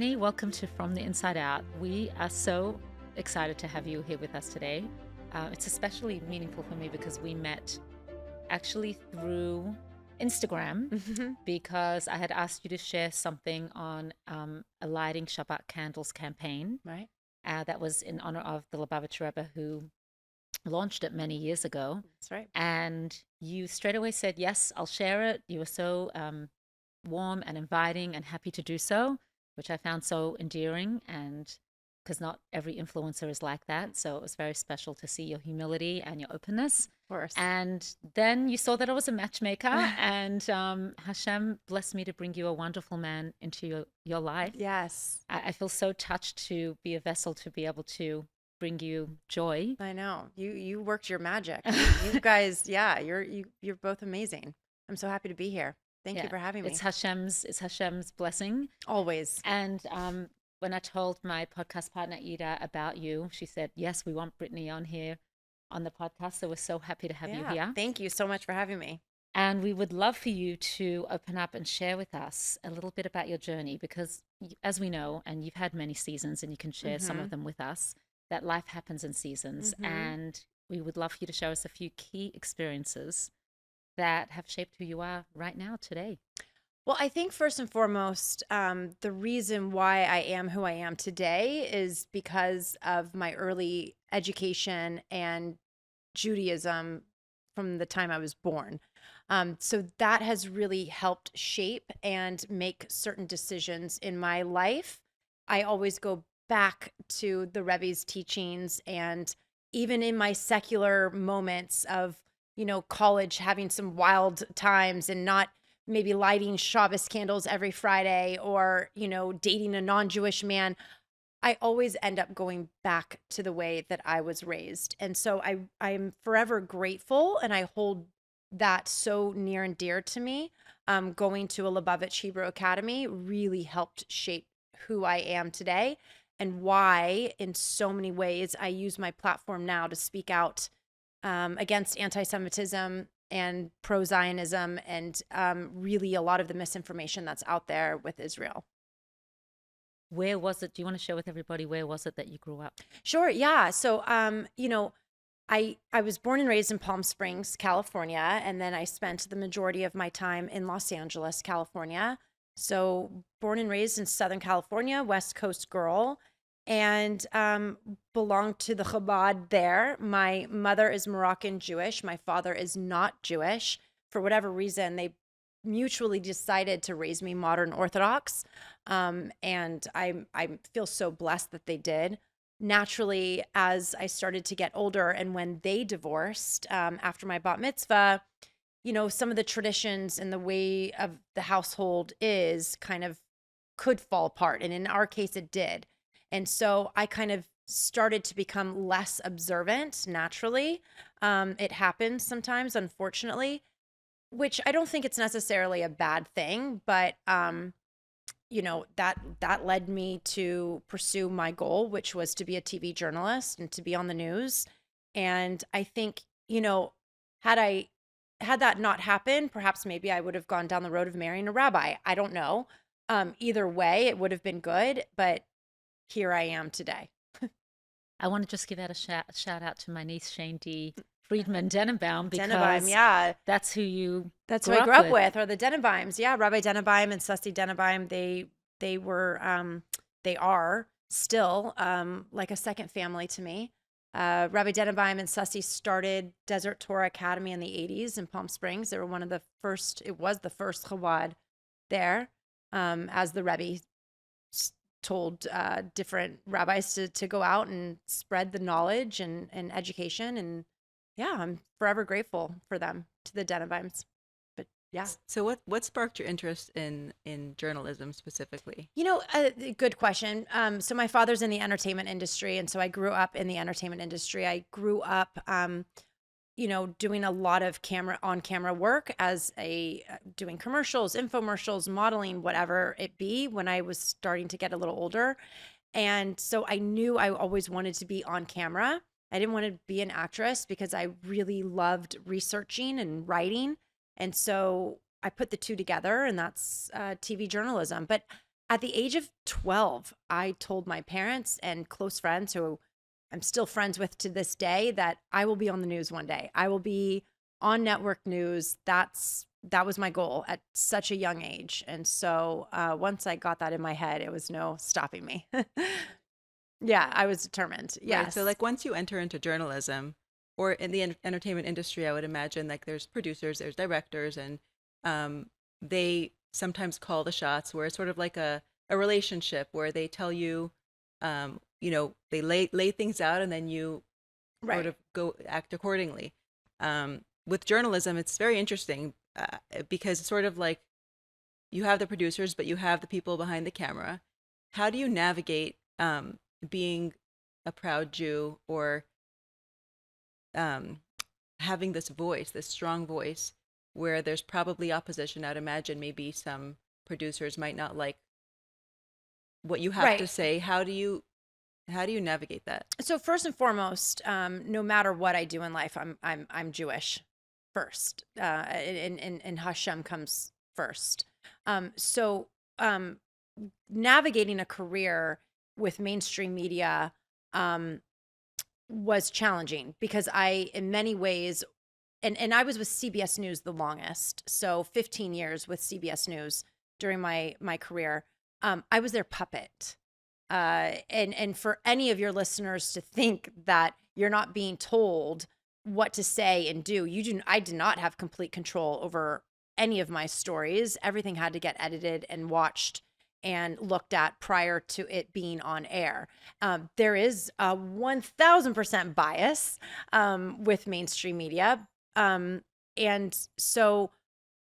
Brittney, welcome to From the Inside Out. We are so excited to have you here with us today. It's especially meaningful for me because we met actually through Instagram because I had asked you to share something on a lighting Shabbat candles campaign. Right. That was in honor of the Lubavitcher Rebbe who launched it many years ago. That's right. And you straight away said, yes, I'll share it. You were so warm and inviting and happy to do so, which I found so endearing, and because not every influencer is like that. So it was very special to see your humility and your openness. Of course. And then you saw that I was a matchmaker, and Hashem blessed me to bring you a wonderful man into your life. Yes. I feel so touched to be a vessel to be able to bring you joy. I know. You worked your magic. You guys, you're both amazing. I'm so happy to be here. Thank you for having me. It's Hashem's blessing. Always. And when I told my podcast partner Eda about you, she said, yes, we want Brittney on here on the podcast. So we're so happy to have you here. Thank you so much for having me. And we would love for you to open up and share with us a little bit about your journey, because as we know, and you've had many seasons and you can share some of them with us, that life happens in seasons. And we would love for you to show us a few key experiences that have shaped who you are right now today. Well, I think first and foremost, the reason why I am who I am today is because of my early education and Judaism from the time I was born. So that has really helped shape and make certain decisions in my life. I always go back to the Rebbe's teachings, and even in my secular moments of, college, having some wild times and not maybe lighting Shabbos candles every Friday or, dating a non-Jewish man, I always end up going back to the way that I was raised. And so I'm forever grateful, and I hold that so near and dear to me. Going to a Lubavitch Hebrew Academy really helped shape who I am today, and why in so many ways I use my platform now to speak out against antisemitism and pro-Zionism and really a lot of the misinformation that's out there with Israel. Where was it? Do you want to share with everybody, where was it that you grew up? Sure, yeah. So, I was born and raised in Palm Springs, California, and then I spent the majority of my time in Los Angeles, California. So born and raised in Southern California, West Coast girl, and belonged to the Chabad there. My mother is Moroccan Jewish. My father is not Jewish. For whatever reason, they mutually decided to raise me modern Orthodox. And I feel so blessed that they did. Naturally, as I started to get older and when they divorced after my bat mitzvah, some of the traditions and the way of the household is kind of could fall apart. And in our case, it did. And so I kind of started to become less observant naturally. It happens sometimes, unfortunately, which I don't think it's necessarily a bad thing, but that led me to pursue my goal, which was to be a TV journalist and to be on the news. And I think, had that not happened, perhaps maybe I would have gone down the road of marrying a rabbi. I don't know. Either way, it would have been good, but here I am today. I want to just give out a shout out to my niece, Shane D. Friedman Denenbaum, because that's who I grew up with, or the Denenbaims. Yeah, Rabbi Denenbaum and Sussy Denenbaum, they were, they are still like a second family to me. Rabbi Denenbaum and Sussy started Desert Torah Academy in the 80s in Palm Springs. They were it was the first Chabad there, as the Rebbe told different rabbis to go out and spread the knowledge and education. And yeah, I'm forever grateful for them, to the Denenbaims. But yeah. So what sparked your interest in journalism specifically? Good question. So my father's in the entertainment industry, and so I grew up in the entertainment industry. I grew up, doing a lot of on-camera work as doing commercials, infomercials, modeling, whatever it be, when I was starting to get a little older. And so I knew I always wanted to be on camera. I didn't want to be an actress because I really loved researching and writing. And so I put the two together, and that's TV journalism. But At the age of 12, I told my parents and close friends who I'm still friends with to this day that I will be on the news one day. I will be on network news. That was my goal at such a young age. And so once I got that in my head, it was no stopping me. Yeah, I was determined. Right. Yes. So like once you enter into journalism or in the entertainment industry, I would imagine like there's producers, there's directors, and they sometimes call the shots where it's sort of like a relationship where they tell you, they lay things out and then you sort Right. of go act accordingly. With journalism, it's very interesting because it's sort of like you have the producers, but you have the people behind the camera. How do you navigate being a proud Jew or um, having this voice, this strong voice, where there's probably opposition? I'd imagine maybe some producers might not like what you have to Right. say. How do you navigate that? So first and foremost, no matter what I do in life, I'm Jewish first, and Hashem comes first. So navigating a career with mainstream media was challenging because in many ways, and I was with CBS News the longest, so 15 years with CBS News during my career. I was their puppet. And for any of your listeners to think that you're not being told what to say and do, I did not have complete control over any of my stories. Everything had to get edited and watched and looked at prior to it being on air. There is a 1000% bias with mainstream media. And so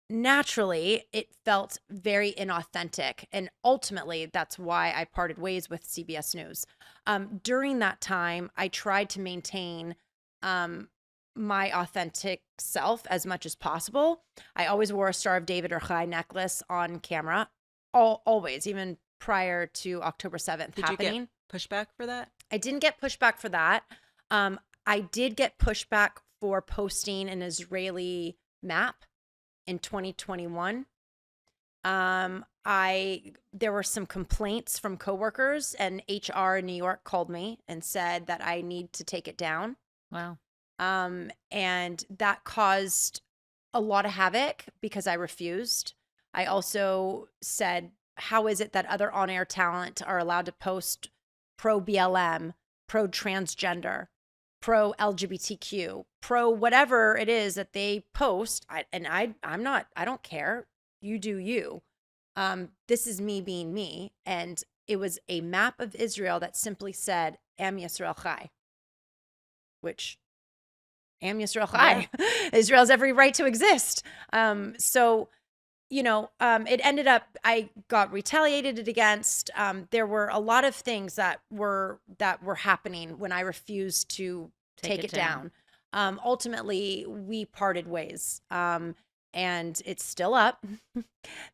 naturally it felt very inauthentic, and ultimately that's why I parted ways with CBS News. During that time I tried to maintain my authentic self as much as possible. I always wore a Star of David or Chai necklace on camera, always, even prior to October 7th Did happening. you get pushback for that? I didn't get pushback for that. I did get pushback for posting an Israeli map in 2021. There were some complaints from coworkers, and HR in New York called me and said that I need to take it down. Wow. And that caused a lot of havoc because I refused. I also said, how is it that other on-air talent are allowed to post pro BLM, pro transgender, pro LGBTQ, pro whatever it is that they post? I don't care. You do you. This is me being me. And it was a map of Israel that simply said, Am Yisrael Chai, which Am Yisrael Chai. Yeah. Israel has every right to exist. It ended up, I got retaliated against. There were a lot of things that were happening when I refused to take it down. Ultimately, we parted ways, and it's still up.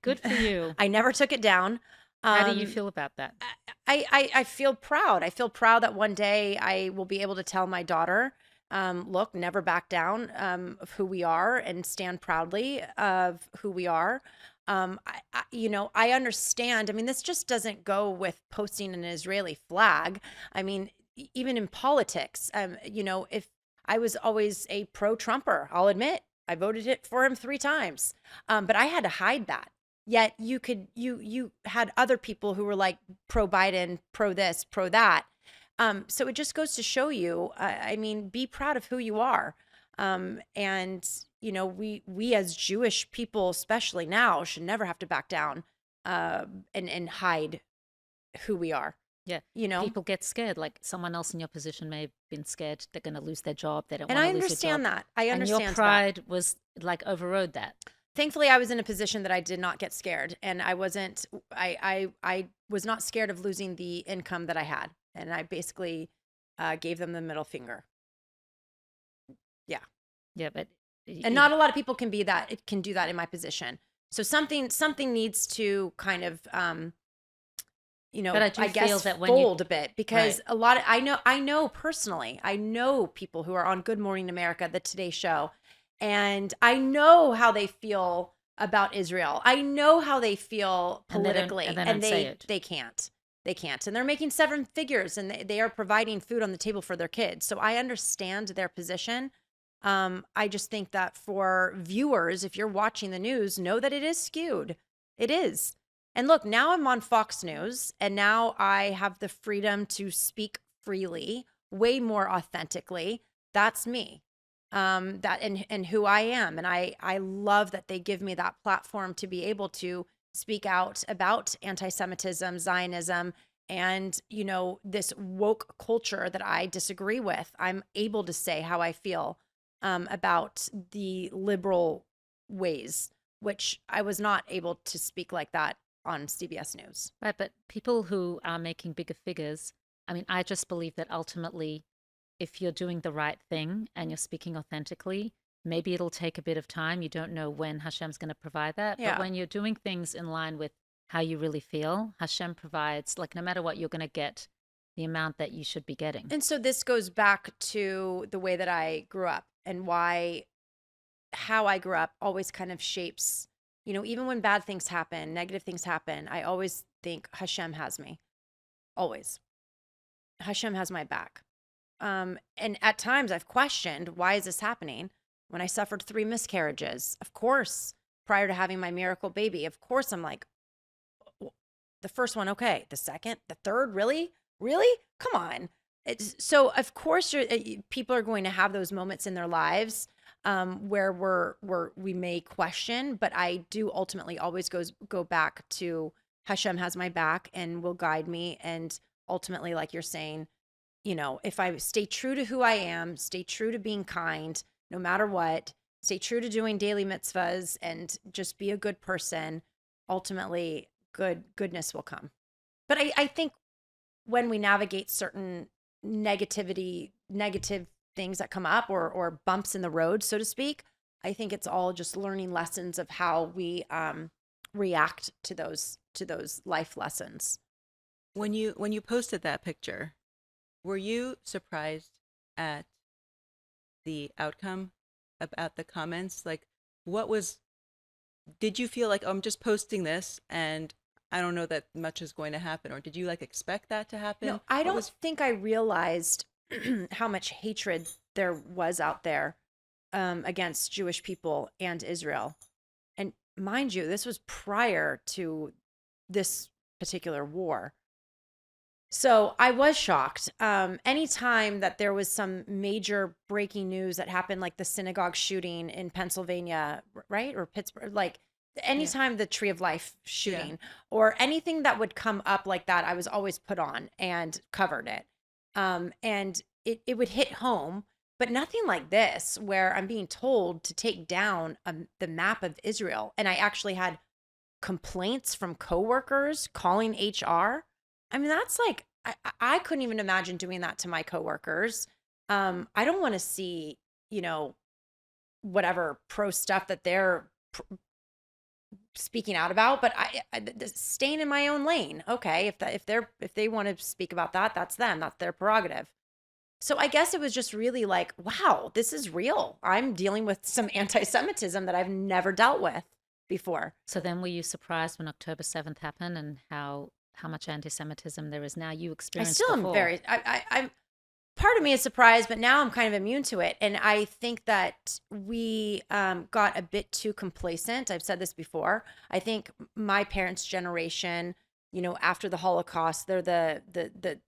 Good for you. I never took it down. How do you feel about that? I feel proud. I feel proud that one day I will be able to tell my daughter, look, never back down of who we are and stand proudly of who we are. I understand. I mean, this just doesn't go with posting an Israeli flag. I mean, even in politics, if I was always a pro-Trumper, I'll admit I voted it for him 3 times. But I had to hide that. Yet you had other people who were like pro Biden, pro this, pro that. So it just goes to show you, be proud of who you are. We as Jewish people, especially now, should never have to back down and hide who we are. Yeah. People get scared. Like someone else in your position may have been scared they're going to lose their job. They don't want to lose their job. And I understand that. I understand and your pride was like overrode that. Thankfully, I was in a position that I did not get scared, and I was not scared of losing the income that I had. And I basically gave them the middle finger. Yeah. Yeah, but and not a lot of people can do that in my position. So something needs to kind of but I guess feel that when fold a bit, because a lot of I know personally, I know people who are on Good Morning America, the Today Show, and I know how they feel about Israel. I know how they feel And they don't, politically, and they and don't say it. they can't. They can't. And they're making seven figures, and they are providing food on the table for their kids. So I understand their position. I just think that for viewers, if you're watching the news, know that it is skewed. It is. And look, now I'm on Fox News, and now I have the freedom to speak freely, way more authentically. That's me. That and who I am. And I love that they give me that platform to be able to speak out about anti-Semitism, Zionism, and this woke culture that I disagree with. I'm able to say how I feel about the liberal ways, which I was not able to speak like that on CBS News. Right, but people who are making bigger figures, I mean, I just believe that ultimately, if you're doing the right thing and you're speaking authentically, maybe it'll take a bit of time. You don't know when Hashem's going to provide that. Yeah. But when you're doing things in line with how you really feel, Hashem provides, like no matter what, you're going to get the amount that you should be getting. And so this goes back to the way that I grew up and how I grew up always kind of shapes, even when bad things happen, negative things happen, I always think Hashem has me. Always. Hashem has my back. And at times I've questioned, why is this happening? When I suffered 3 miscarriages, of course, prior to having my miracle baby, of course, I'm like, the first one, okay. The second, the third, really? Really? Come on. So of course people are going to have those moments in their lives where we may question, but I do ultimately always go back to Hashem has my back and will guide me. And ultimately, like you're saying, if I stay true to who I am, stay true to being kind, no matter what, stay true to doing daily mitzvahs and just be a good person, ultimately goodness will come. But I think when we navigate certain negative things that come up or bumps in the road, so to speak, I think it's all just learning lessons of how we react to those life lessons. When you posted that picture, were you surprised at the outcome, about the comments? Like, did you feel like, oh, I'm just posting this and I don't know that much is going to happen? Or did you expect that to happen? No, I don't think I realized how much hatred there was out there against Jewish people and Israel. And mind you, this was prior to this particular war. So I was shocked. Anytime that there was some major breaking news that happened, like the synagogue shooting in Pennsylvania, right? Or Pittsburgh, like anytime the Tree of Life shooting or anything that would come up like that, I was always put on and covered it. And it would hit home, but nothing like this, where I'm being told to take down the map of Israel. And I actually had complaints from coworkers calling HR. I mean, that's like, I couldn't even imagine doing that to my coworkers. I don't want to see, whatever pro stuff that they're speaking out about, but I staying in my own lane. Okay. If they want to speak about that, that's them, that's their prerogative. So I guess it was just really like, wow, this is real. I'm dealing with some anti-Semitism that I've never dealt with before. So then were you surprised when October 7th happened and how much anti-Semitism there is now? You experienced I still before. am very, I'm part of me is surprised, but now I'm kind of immune to it. And I think that we got a bit too complacent. I've said this before. I think my parents' generation, after the Holocaust, they're the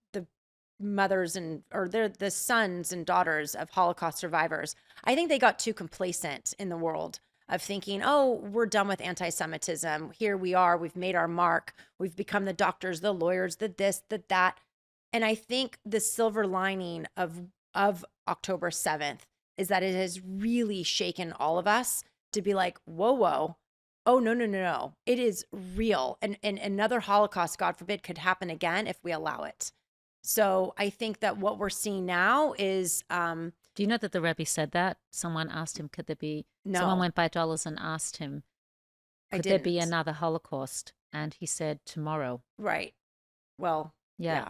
mothers or they're the sons and daughters of Holocaust survivors. I think they got too complacent in the world of thinking, oh, we're done with anti-Semitism. Here we are. We've made our mark. We've become the doctors, the lawyers, the this, the that. And I think the silver lining of October 7th is that it has really shaken all of us to be like, whoa. Oh, no. It is real. And another Holocaust, God forbid, could happen again if we allow it. So I think that what we're seeing now is... Do you know that the Rebbe said that? Someone asked him, could there be... No. Someone went by dollars and asked him, could there be another Holocaust? And he said, tomorrow. Right. Well, yeah.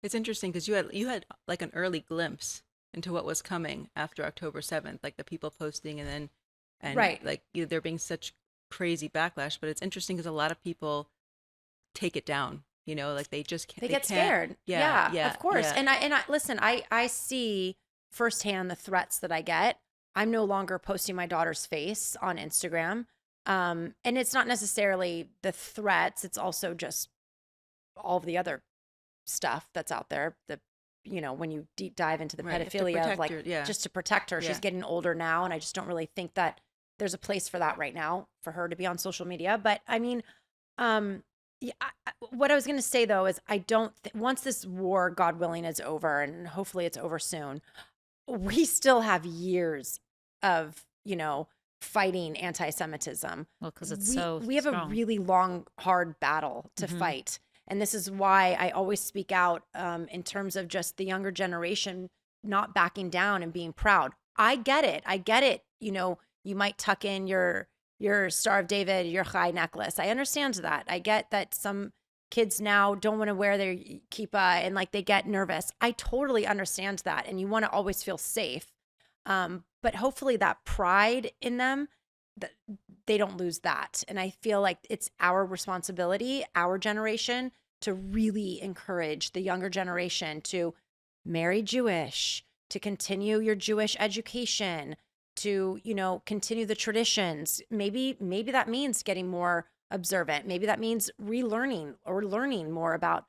It's interesting because you had like an early glimpse into what was coming after October 7th, like the people posting and right. like there being such crazy backlash, but it's interesting because a lot of people take it down. Like they just can't. They get can't- scared. Yeah, yeah, of course. yeah. And I listen, I see firsthand the threats that I get. I'm no longer posting my daughter's face on Instagram. And it's not necessarily the threats, it's also just all of the other stuff that's out there. When you deep dive into the Right, you have to pedophilia of protect like her, yeah. just to protect her. Yeah. She's getting older now, and I just don't really think that there's a place for that right now for her to be on social media. But I mean, yeah, what I was going to say though is I don't once this war, God willing, is over, and hopefully it's over soon, we still have years of fighting anti-Semitism. Well, because it's so we have a strong. really long, hard battle to fight. And this is why I always speak out in terms of just the younger generation not backing down and being proud. I get it. You might tuck in your Star of David, your Chai necklace. I understand that. I get that some kids now don't want to wear their kippah and like they get nervous. I totally understand that. And you want to always feel safe. But hopefully that pride in them, that they don't lose that. And I feel like it's our responsibility, our generation, to really encourage the younger generation to marry Jewish, to continue your Jewish education, to, continue the traditions. Maybe that means getting more observant. Maybe that means relearning or learning more about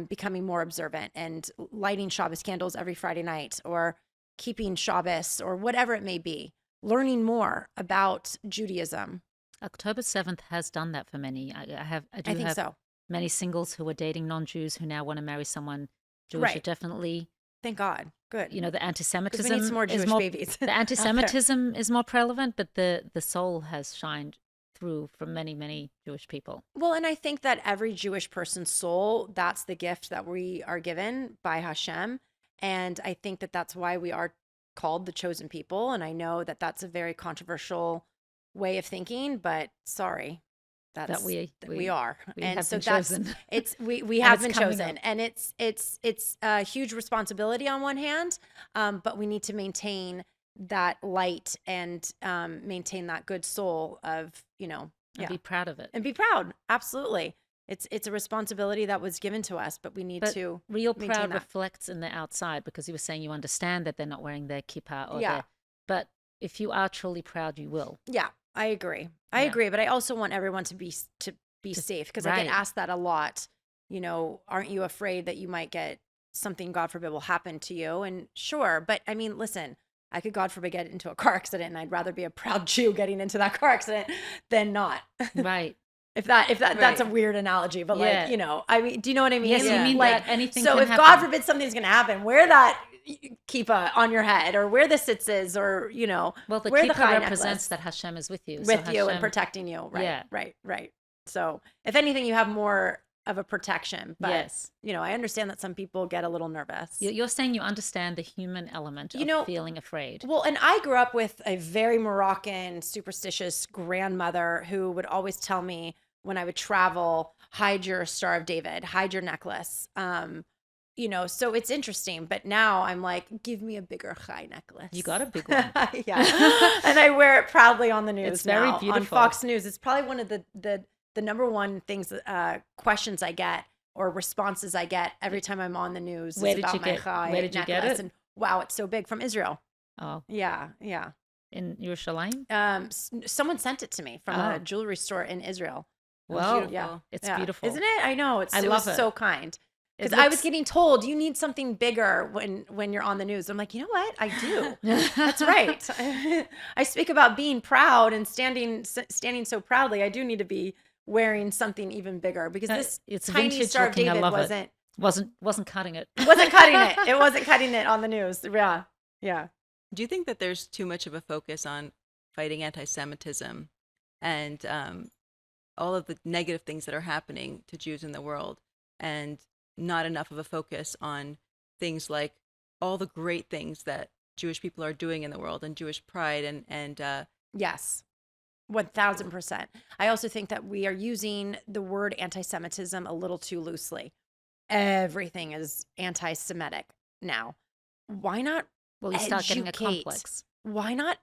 becoming more observant and lighting Shabbos candles every Friday night, or keeping Shabbos, or whatever it may be. Learning more about Judaism. October 7th has done that for many. I think have so. many singles who are dating non-Jews who now want to marry someone Jewish. Right. It definitely, Thank God. Good. the anti-Semitism We need some more is Jewish more, babies. the anti-Semitism is more prevalent, but the soul has shined through from many, many Jewish people. Well, and I think that every Jewish person's soul, that's the gift that we are given by Hashem. And I think that that's why we are called the chosen people. And I know that that's a very controversial way of thinking, but sorry, we are. We and have so been chosen. We have been it's coming chosen, up. and it's a huge responsibility on one hand, but we need to maintain that light and maintain that good soul of And be proud of it. and be proud. Absolutely. It's a responsibility that was given to us, but we need to real maintain proud that. reflects in the outside, because you were saying you understand that they're not wearing their kippah or Yeah. but if you are truly proud, you will. Yeah, I agree. I Yeah. agree, but I also want everyone to be safe, because I right. get asked that a lot. Aren't you afraid that you might get something, God forbid, will happen to you? And sure, but I mean, listen, I could, God forbid, get into a car accident, and I'd rather be a proud Jew getting into that car accident than not. Right. If that's a Right. weird analogy, but Yeah. I mean, do you know what I mean? Yes, you mean like, that anything so can if God happen. forbid something's going to happen, wear that kippah on your head, or wear the tzitzis, or, Well, the wear kippah Chai represents necklace that Hashem is with you. with so you and Hashem- protecting you. Right, Yeah. right. So if anything, you have more of a protection. But, Yes. I understand that some people get a little nervous. You're saying you understand the human element of feeling afraid. Well, and I grew up with a very Moroccan, superstitious grandmother who would always tell me when I would travel, hide your Star of David, hide your necklace. So it's interesting. But now I'm like, give me a bigger Chai necklace. You got a big one. Yeah. And I wear it proudly on the news It's very now, on beautiful. Fox News. It's probably one of the number one things, questions I get or responses I get every time I'm on the news Where is did about you my get- Chai where did you necklace. get it? And wow, it's so big, from Israel. Oh, Yeah. in Yerushalayim? Someone sent it to me from Oh. a jewelry store in Israel. Well, beautiful. Yeah. it's Yeah. beautiful. Isn't it? I know. I It love was it. so kind. It Because I was looks- getting told you need something bigger when you're on the news. I'm like, you know what? I do. That's right. I speak about being proud and standing so proudly. I do need to be wearing something even bigger, because this it's tiny vintage Star of looking. I David love it. Wasn't cutting it. wasn't cutting it. It wasn't cutting it on the news. Yeah. Do you think that there's too much of a focus on fighting anti-Semitism and all of the negative things that are happening to Jews in the world, and not enough of a focus on things like all the great things that Jewish people are doing in the world, and Jewish pride and Yes, 1000%. I also think that we are using the word anti-Semitism a little too loosely. Everything is anti-Semitic now. Why not? Well, you start getting a Educate. complex. Why not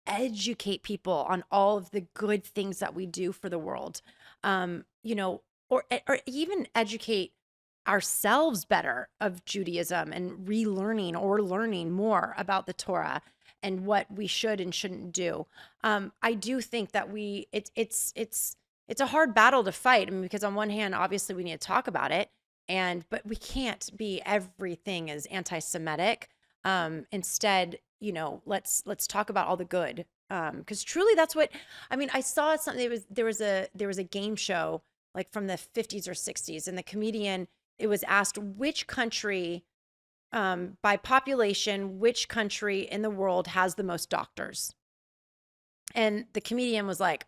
educate people on all of the good things that we do for the world, you know, or even educate ourselves better of Judaism and relearning or learning more about the Torah and what we should and shouldn't do. I do think that it's a hard battle to fight. I mean, because on one hand, obviously we need to talk about it, but we can't be everything is anti-Semitic. Instead, you know, let's talk about all the good. Because truly that's what, I mean, I saw something, there was a game show like from the 50s or 60s, and the comedian, it was asked which country, by population, which country in the world has the most doctors. And the comedian was like,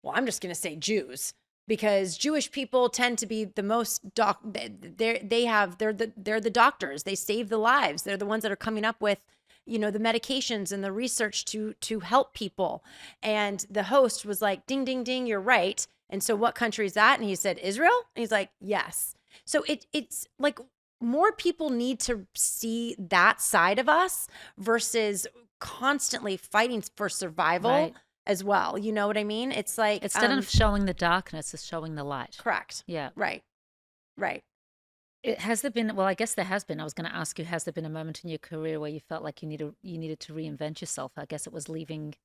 well, I'm just going to say Jews, because Jewish people tend to be the most they're the doctors. They save the lives. They're the ones that are coming up with, you know, the medications and the research to help people. And the host was like, ding, ding, ding, you're right. And so what country is that? And he said, Israel? And he's like, yes. So it's like more people need to see that side of us versus constantly fighting for survival as well. You know what I mean? It's like, instead of showing the darkness, it's showing the light. Correct. Yeah. Right. Has there been, well, I guess there has been. I was going to ask you, has there been a moment in your career where you felt like you needed to reinvent yourself? I guess it was leaving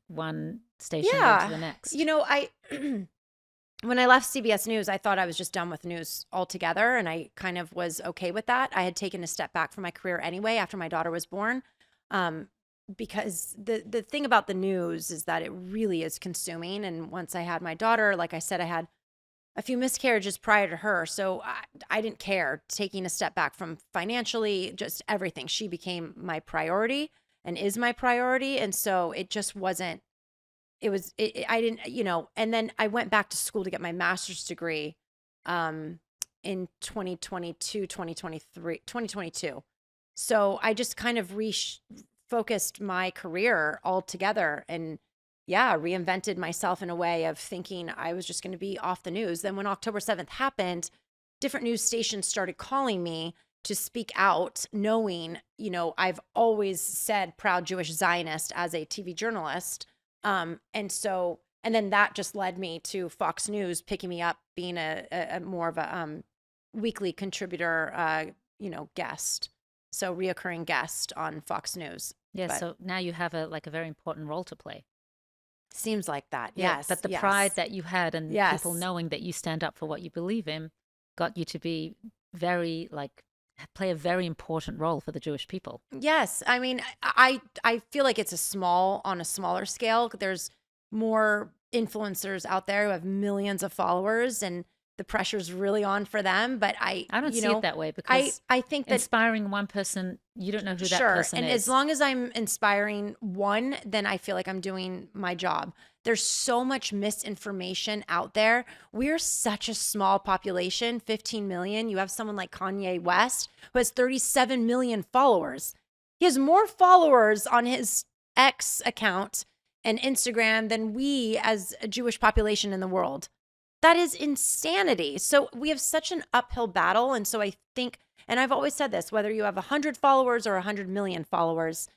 one station into the next. You know, when I left CBS News, I thought I was just done with news altogether, and I kind of was okay with that. I had taken a step back from my career anyway after my daughter was born, because the thing about the news is that it really is consuming. And once I had my daughter, like I said, I had a few miscarriages prior to her, so I didn't care taking a step back from financially, just everything. She became my priority and is my priority, and so it just wasn't. I didn't, you know, and then I went back to school to get my master's degree in 2022. So I just kind of refocused my career altogether and reinvented myself in a way of thinking I was just going to be off the news. Then when October 7th happened, different news stations started calling me to speak out, knowing, you know, I've always said proud Jewish Zionist as a TV journalist. And then that just led me to Fox News picking me up, being a more of a weekly contributor, guest. So reoccurring guest on Fox News. Yeah. So now you have a very important role to play. Seems like that. Yeah, Yes. But the pride that you had and Yes. people knowing that you stand up for what you believe in got you to be play a very important role for the Jewish people. Yes. I mean, I feel like it's on a smaller scale. There's more influencers out there who have millions of followers, and the pressure's really on for them. But I don't see it that way, because I think that inspiring one person, you don't know who that person is. And as long as I'm inspiring one, then I feel like I'm doing my job. There's so much misinformation out there. We're such a small population, 15 million. You have someone like Kanye West who has 37 million followers. He has more followers on his X account and Instagram than we as a Jewish population in the world. That is insanity. So we have such an uphill battle. And so I think, and I've always said this, whether you have 100 followers or 100 million followers,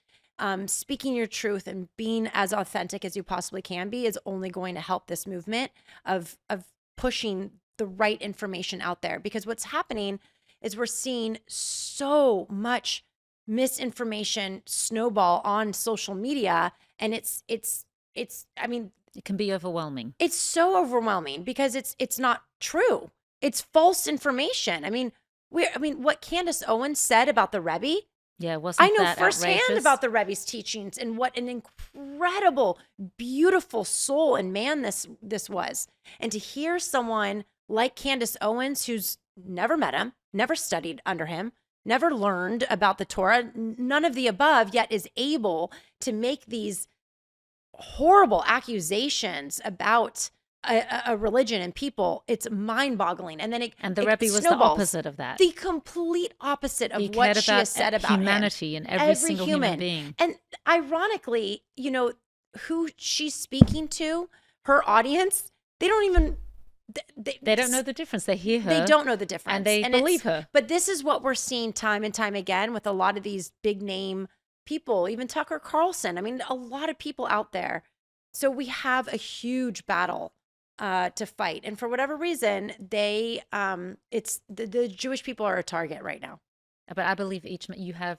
speaking your truth and being as authentic as you possibly can be is only going to help this movement of pushing the right information out there. Because what's happening is we're seeing so much misinformation snowball on social media, and it's I mean, it can be overwhelming. It's so overwhelming because it's not true. It's false information. I mean, what Candace Owens said about the Rebbe. Yeah, wasn't I know that firsthand outrageous? about the Rebbe's teachings and what an incredible, beautiful soul and man this was. And to hear someone like Candace Owens, who's never met him, never studied under him, never learned about the Torah, none of the above, yet is able to make these horrible accusations about a religion and people, it's mind-boggling. And then the Rebbe was the opposite of that. The complete opposite of what she has said about humanity him. and every single human being. And ironically, who she's speaking to, her audience, they don't even they don't know the difference. They hear her. They don't know the difference. And they believe her. But this is what we're seeing time and time again with a lot of these big name people, even Tucker Carlson. I mean, a lot of people out there. So we have a huge battle to fight. And for whatever reason, the Jewish people are a target right now. But I believe you have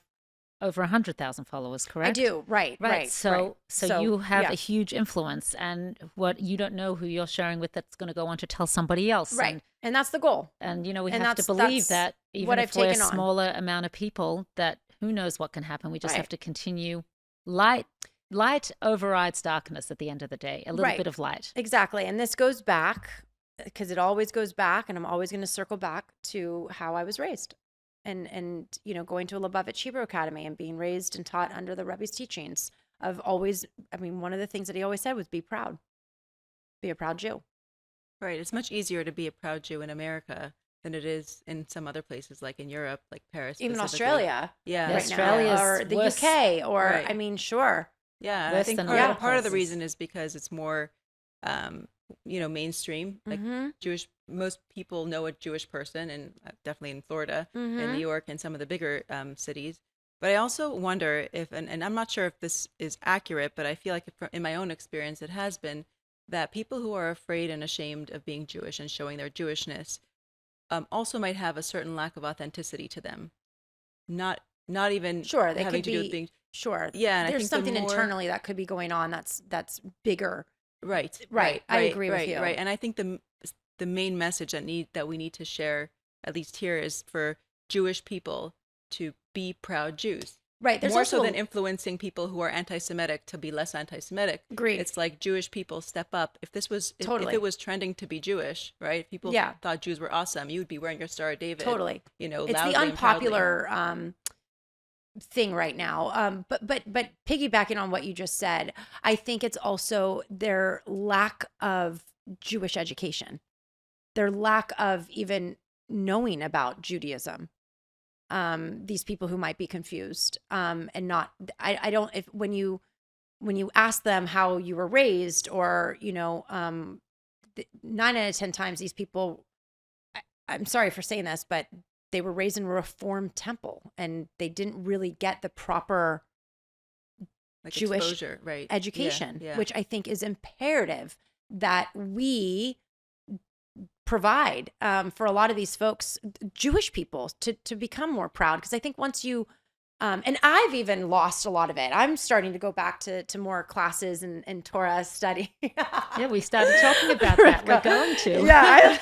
over 100,000 followers, correct? I do. Right. So you have yeah. a huge influence, and what you don't know who you're sharing with that's going to go on to tell somebody else. Right. And that's the goal. And we And have to believe that even if we're a smaller amount of people, that who knows what can happen. We just have to continue. Light overrides darkness at the end of the day. A little bit of light. Exactly. And this goes back, because it always goes back, and I'm always going to circle back to how I was raised. And going to a Lubavitch Hebrew Academy and being raised and taught under the Rebbe's teachings of always, one of the things that he always said was be proud. Be a proud Jew. Right. It's much easier to be a proud Jew in America than it is in some other places, like in Europe, like Paris. Even Australia. Yeah. Right Australia or the worse. UK or, sure. Yeah. I think part of the reason is because it's more, mainstream. Like most people know a Jewish person, and definitely in Florida, in New York, and some of the bigger cities. But I also wonder if, and I'm not sure if this is accurate, but I feel like in my own experience, it has been that people who are afraid and ashamed of being Jewish and showing their Jewishness also might have a certain lack of authenticity to them. Not even they having to do with being. Sure. Yeah. And there's I think something internally that could be going on that's bigger. Right. I agree with you. Right. And I think the main message that we need to share, at least here, is for Jewish people to be proud Jews. Right. There's more so than influencing people who are anti-Semitic to be less anti-Semitic. Agreed. It's like Jewish people step up. If this was if it was trending to be Jewish, right? If people thought Jews were awesome, you would be wearing your Star of David. Totally. It's the unpopular thing right now. But piggybacking on what you just said, I think it's also their lack of Jewish education, their lack of even knowing about Judaism. These people who might be confused and not, I don't, when you ask them how you were raised, or 9 out of 10 times these people, I'm sorry for saying this, but they were raised in a Reformed temple and they didn't really get the proper Jewish exposure, right? education, which I think is imperative that we provide for a lot of these folks, Jewish people, to become more proud. Because I think once you, and I've even lost a lot of it. I'm starting to go back to more classes and Torah study. Yeah, we started talking about that. We're going to. Yeah,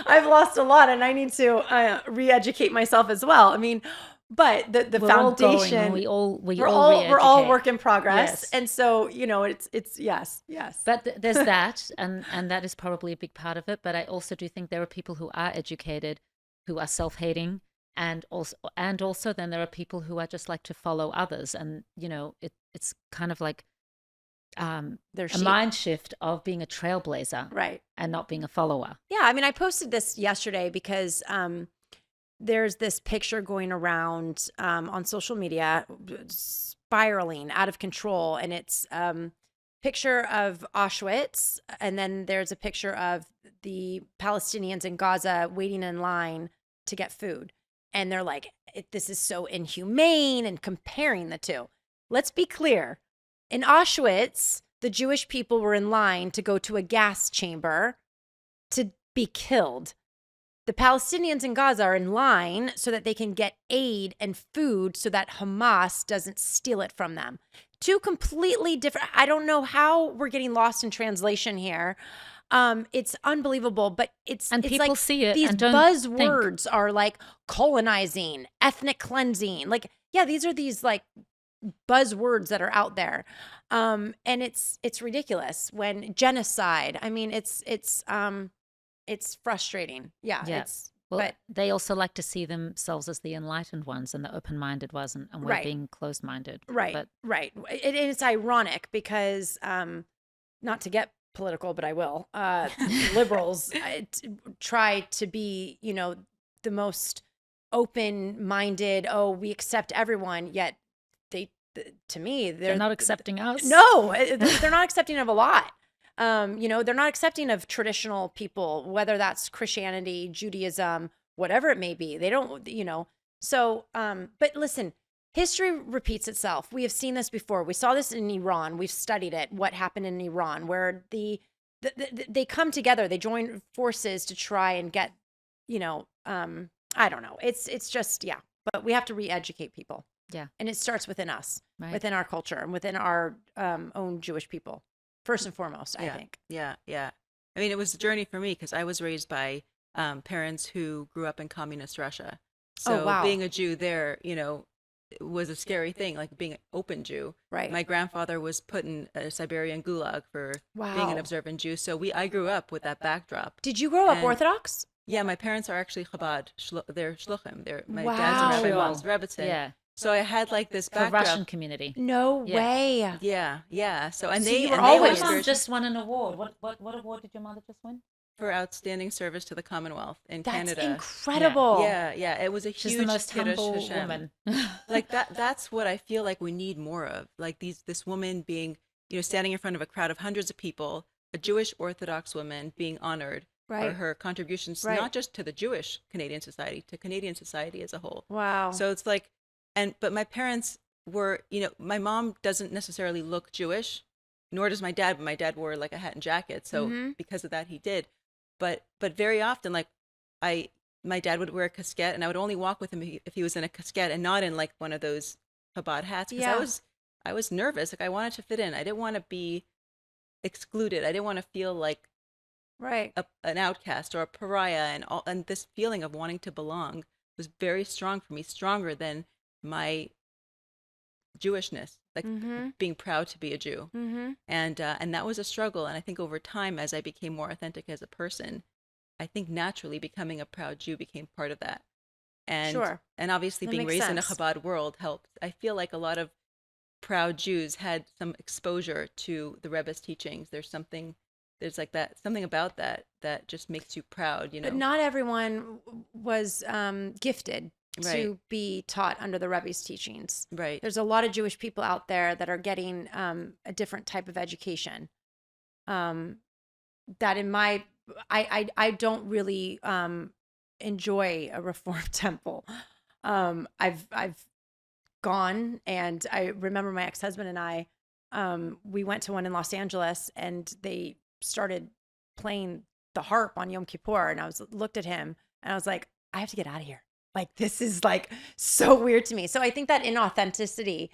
I've lost a lot, and I need to re-educate myself as well. I mean, but the we're foundation, we're all work in progress. Yes. And so, it's yes. But there's that, and that is probably a big part of it. But I also do think there are people who are educated, who are self-hating, and also then there are people who are just like to follow others. And, it's kind of like a mind shift of being a trailblazer, right, and not being a follower. Yeah. I mean, I posted this yesterday because, there's this picture going around on social media, spiraling out of control, and it's picture of Auschwitz, and then there's a picture of the Palestinians in Gaza waiting in line to get food, and they're like, "This is so inhumane," and comparing the two. Let's be clear: in Auschwitz, the Jewish people were in line to go to a gas chamber to be killed. The Palestinians in Gaza are in line so that they can get aid and food so that Hamas doesn't steal it from them. Two completely different. I don't know how we're getting lost in translation here. It's unbelievable, but people like see it. These and don't buzzwords are like colonizing, ethnic cleansing. Like, yeah, these are these like buzzwords that are out there. And it's ridiculous when genocide. I mean, it's frustrating. Yeah. But they also like to see themselves as the enlightened ones and the open-minded ones, and we're being closed-minded. Right. It's ironic because, not to get political, but I will, liberals try to be, the most open-minded, we accept everyone, yet to me, they're not accepting us. No, they're not accepting of a lot. They're not accepting of traditional people, whether that's Christianity, Judaism, whatever it may be. They don't, so, but listen, history repeats itself. We have seen this before. We saw this in Iran. We've studied it, what happened in Iran, where they come together, they join forces to try and get, I don't know. It's just, yeah. But we have to re-educate people. Yeah. And it starts within us, Right. within our culture, and within our own Jewish people, first and foremost, I think. Yeah. I mean, it was a journey for me because I was raised by parents who grew up in communist Russia. So wow. being a Jew there, was a scary thing, like being an open Jew. Right. My grandfather was put in a Siberian gulag for being an observant Jew. So I grew up with that backdrop. Did you grow up Orthodox? Yeah, my parents are actually Chabad. They're shluchim. My Wow. dad's a rabbi, Cool. mom's Rebbitzin. Yeah. So I had like this For backdrop. Russian community. No Yeah. way. Yeah. So So they you were and My they always- were mom just won an award. What award did your mother just win? for outstanding service to the Commonwealth in That's Canada. incredible. Yeah. It was a She's huge the most Kiddush humble Hashem. woman. Like that's what I feel like we need more of. Like this woman being, standing in front of a crowd of hundreds of people, a Jewish Orthodox woman being honored for Right. her contributions, Right. not just to the Jewish Canadian society, to Canadian society as a whole. Wow. So it's like, but my parents were, my mom doesn't necessarily look Jewish, nor does my dad, but my dad wore like a hat and jacket. So Mhm. because of that, he did. But very often, like my dad would wear a casquette and I would only walk with him if he was in a casquette and not in like one of those Chabad hats. Because Yeah. I was nervous. Like I wanted to fit in. I didn't want to be excluded. I didn't want to feel like right. an outcast or a pariah, and this feeling of wanting to belong was very strong for me, stronger than my Jewishness, like Mm-hmm. being proud to be a Jew. Mm-hmm. And that was a struggle. And I think over time, as I became more authentic as a person, I think naturally becoming a proud Jew became part of that. And Sure. and obviously That being makes raised in a sense. Chabad world helped. I feel like a lot of proud Jews had some exposure to the Rebbe's teachings. There's like something about that just makes you proud, But not everyone was gifted Right. to be taught under the Rebbe's teachings. Right. There's a lot of Jewish people out there that are getting a different type of education. That in I don't really enjoy a Reform temple. I've gone, and I remember my ex-husband and I, we went to one in Los Angeles, and they started playing the harp on Yom Kippur, and I looked at him and I was like, I have to get out of here. Like, this is like so weird to me. So I think that inauthenticity,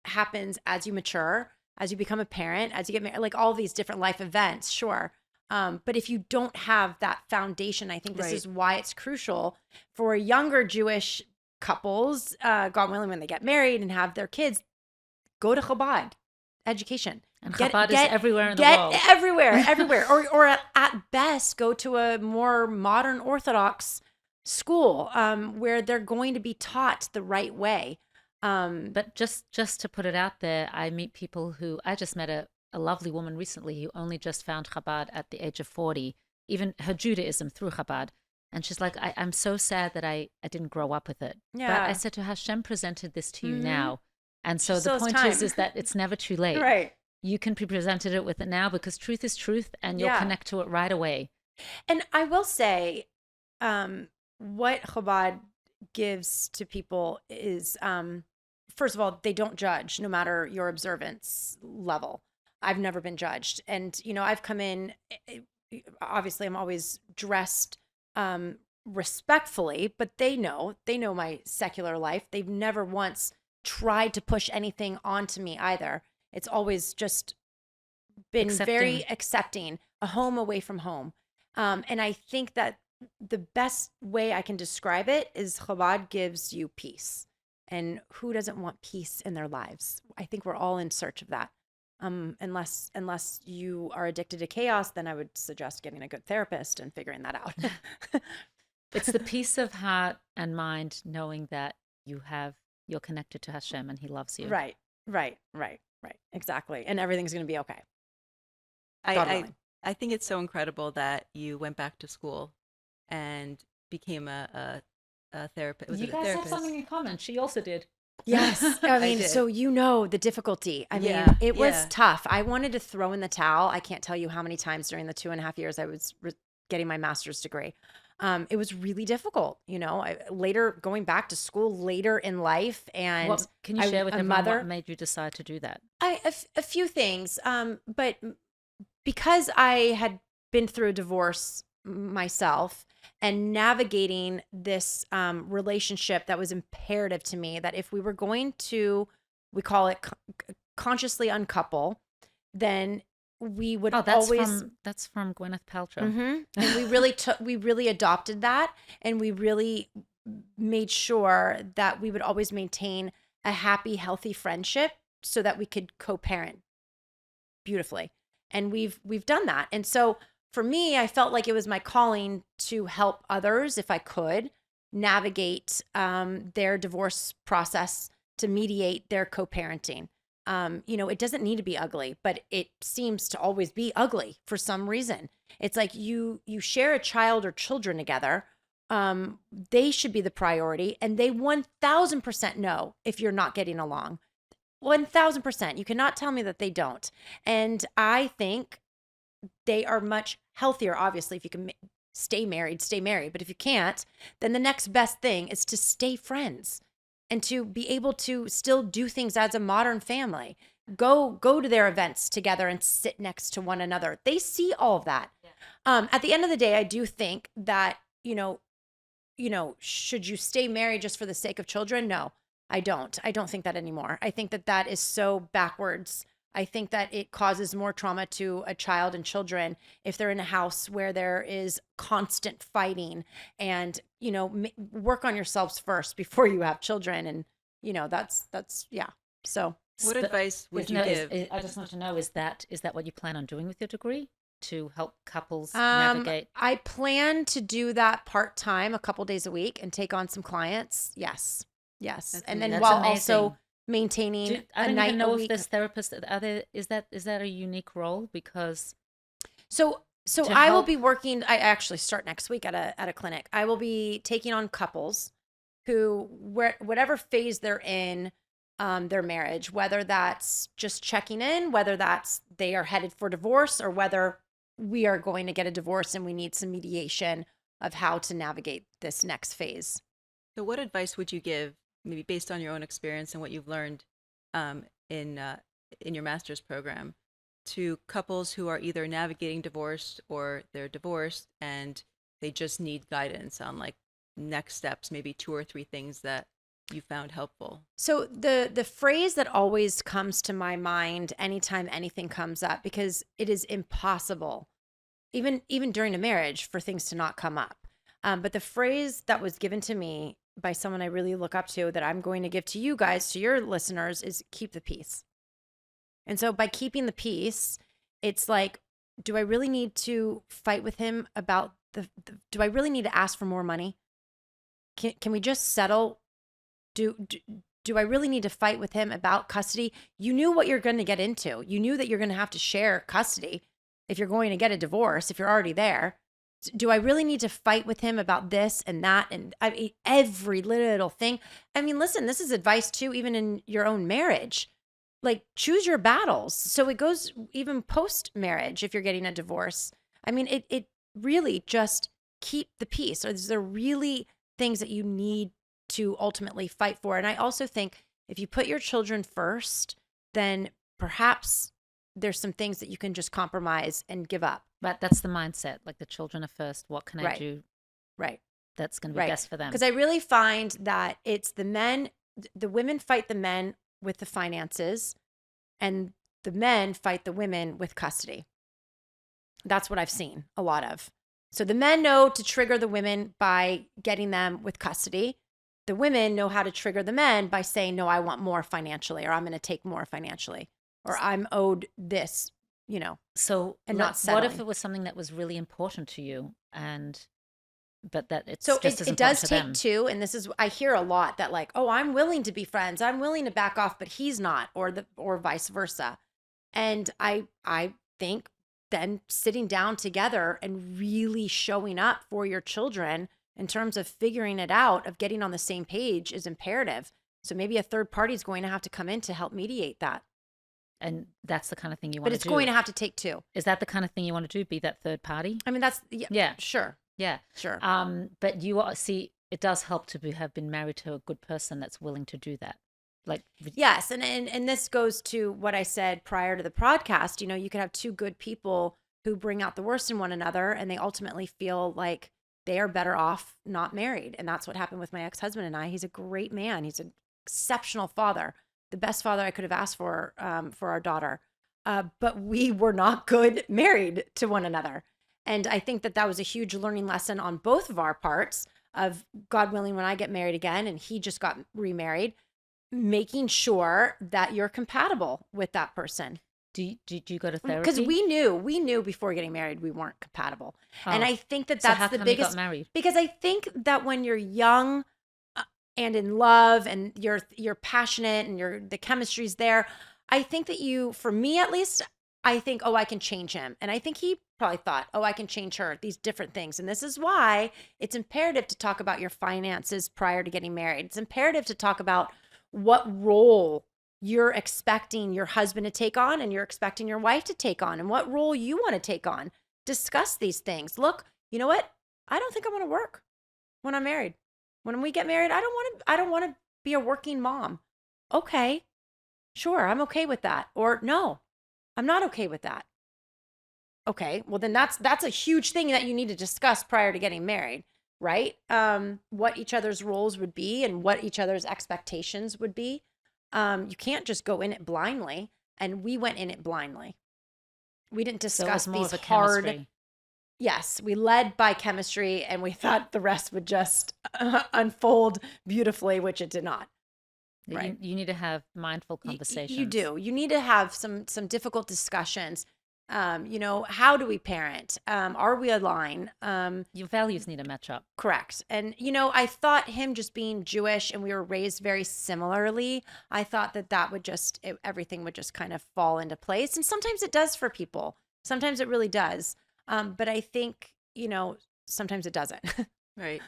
happens as you mature, as you become a parent, as you get married, like all these different life events, sure. But if you don't have that foundation, I think this Right. is why it's crucial for younger Jewish couples, God willing, when they get married and have their kids, go to Chabad education. And Chabad is everywhere in the world. everywhere. Or at best, go to a more modern Orthodox school where they're going to be taught the right way. But just to put it out there, I meet people who, I just met a lovely woman recently who only just found Chabad at the age of 40, even her Judaism through Chabad. And she's like, I'm so sad that I didn't grow up with it. Yeah. But I said to her, Hashem presented this to you Mhm. now. And so Still the has point is time. that it's never too late. Right. You can be presented it with it now because truth is truth and you'll Yeah. connect to it right away. And I will say, what Chabad gives to people is, first of all, they don't judge no matter your observance level. I've never been judged. And, I've come in, obviously I'm always dressed respectfully, but they know my secular life. They've never once tried to push anything onto me either. It's always just been very accepting, a home away from home. And I think that the best way I can describe it is Chabad gives you peace. And who doesn't want peace in their lives? I think we're all in search of that. Unless you are addicted to chaos, then I would suggest getting a good therapist and figuring that out. It's the peace of heart and mind knowing that you're connected to Hashem and he loves you. Right. Exactly. And everything's going to be okay. God I willing. think it's so incredible that you went back to school and became a therapist. Was You it a guys have therapist? something in common. She also did. Yes. I mean, did. so the difficulty. I mean, Yeah, it was yeah. tough. I wanted to throw in the towel. I can't tell you how many times during the 2.5 years I was getting my master's degree. It was really difficult, later going back to school later in life. And What can you share with a everyone mother, what made you decide to do that? a few things. But because I had been through a divorce myself and navigating this relationship that was imperative to me, that if we were going to, we call it consciously uncouple, then we would that's from Gwyneth Paltrow. And we really adopted that, and we really made sure that we would always maintain a happy, healthy friendship so that we could co-parent beautifully. And we've done that. And so for me, I felt like it was my calling to help others, if I could, navigate their divorce process, to mediate their co-parenting. It doesn't need to be ugly, but it seems to always be ugly for some reason. It's like you share a child or children together. They should be the priority, and they 1000% know if you're not getting along. 1000%. You cannot tell me that they don't. And I think they are much healthier, obviously, if you can stay married, stay married. But if you can't, then the next best thing is to stay friends and to be able to still do things as a modern family. Go to their events together and sit next to one another. They see all of that. Yeah. At the end of the day, I do think that, should you stay married just for the sake of children? No, I don't. I don't think that anymore. I think that is so backwards. I think that it causes more trauma to a child and children if they're in a house where there is constant fighting. And, work on yourselves first before you have children. And, that's yeah. So what advice would you give? I just want to know, is that what you plan on doing with your degree, to help couples navigate? I plan to do that part-time, a couple days a week, and take on some clients. Yes. And then while amazing. Also maintaining I don't a night even know a if week. there's therapists. Is that a unique role? Because so I will be working. I actually start next week at a clinic. I will be taking on couples who, whatever phase they're in, their marriage, whether that's just checking in, whether that's they are headed for divorce, or whether we are going to get a divorce and we need some mediation of how to navigate this next phase. So what advice would you give, maybe based on your own experience and what you've learned in your master's program, to couples who are either navigating divorce or they're divorced and they just need guidance on like next steps, maybe 2 or 3 things that you found helpful? So the phrase that always comes to my mind anytime anything comes up, because it is impossible, even during a marriage, for things to not come up. But the phrase that was given to me by someone I really look up to, that I'm going to give to you guys, to your listeners, is keep the peace. And so by keeping the peace, it's like, do I really need to fight with him about do I really need to ask for more money? Can we just settle? Do I really need to fight with him about custody? You knew what you're going to get into. You knew that you're going to have to share custody if you're going to get a divorce, if you're already there. Do I really need to fight with him about this and that? And I mean, every little thing. I mean, listen, this is advice too, even in your own marriage. Like, choose your battles. So it goes even post marriage if you're getting a divorce. I mean, it really just keep the peace. Or is there really things that you need to ultimately fight for? And I also think if you put your children first, then perhaps there's some things that you can just compromise and give up. But that's the mindset. Like, the children are first. What can I do? Right. That's going to be best for them. Because I really find that it's the women fight the men with the finances, and the men fight the women with custody. That's what I've seen a lot of. So the men know to trigger the women by getting them with custody. The women know how to trigger the men by saying, no, I want more financially, or I'm going to take more financially, or I'm owed this, So, and not settling. What if it was something that was really important to you, but that it's so just it does take two, and this is, I hear a lot that like, oh, I'm willing to be friends, I'm willing to back off, but he's not, or vice versa. And I think then sitting down together and really showing up for your children in terms of figuring it out, of getting on the same page, is imperative. So maybe a third party is going to have to come in to help mediate that. And that's the kind of thing you want to do. But it's going to have to take two. Is that the kind of thing you want to do? Be that third party? I mean, that's, yeah. Sure. Yeah. Sure. But see, it does help to have been married to a good person that's willing to do that. Like, Yes, and this goes to what I said prior to the podcast. You know, you could have two good people who bring out the worst in one another, and they ultimately feel like they are better off not married. And that's what happened with my ex-husband and I. He's a great man. He's an exceptional father, the best father I could have asked for our daughter. But we were not good married to one another. And I think that was a huge learning lesson on both of our parts of, God willing, when I get married again and he just got remarried, making sure that you're compatible with that person. do you go to therapy? Because we knew before getting married we weren't compatible. And Oh. I think that So that's how the come you biggest, got married? because I think that when you're young and in love and you're passionate and the chemistry's there, I think that for me at least, I think, oh, I can change him. And I think he probably thought, oh, I can change her, these different things. And this is why it's imperative to talk about your finances prior to getting married. It's imperative to talk about what role you're expecting your husband to take on and you're expecting your wife to take on and what role you want to take on. Discuss these things. Look, you know what? I don't think I want to work when I'm married. When we get married, I don't want to be a working mom. Okay. Sure, I'm okay with that. Or no, I'm not okay with that. Okay. Well, then that's a huge thing that you need to discuss prior to getting married, right? What each other's roles would be and what each other's expectations would be. You can't just go in it blindly. And we went in it blindly. We didn't So it discuss was more these of a hard. chemistry. Yes, we led by chemistry, and we thought the rest would just unfold beautifully, which it did not. Right. You need to have mindful conversations. You do. You need to have some difficult discussions. How do we parent? Are we aligned? Your values need to match up. Correct. And, I thought him just being Jewish and we were raised very similarly, I thought that would everything would just kind of fall into place. And sometimes it does for people. Sometimes it really does. But I think, sometimes it doesn't. Right.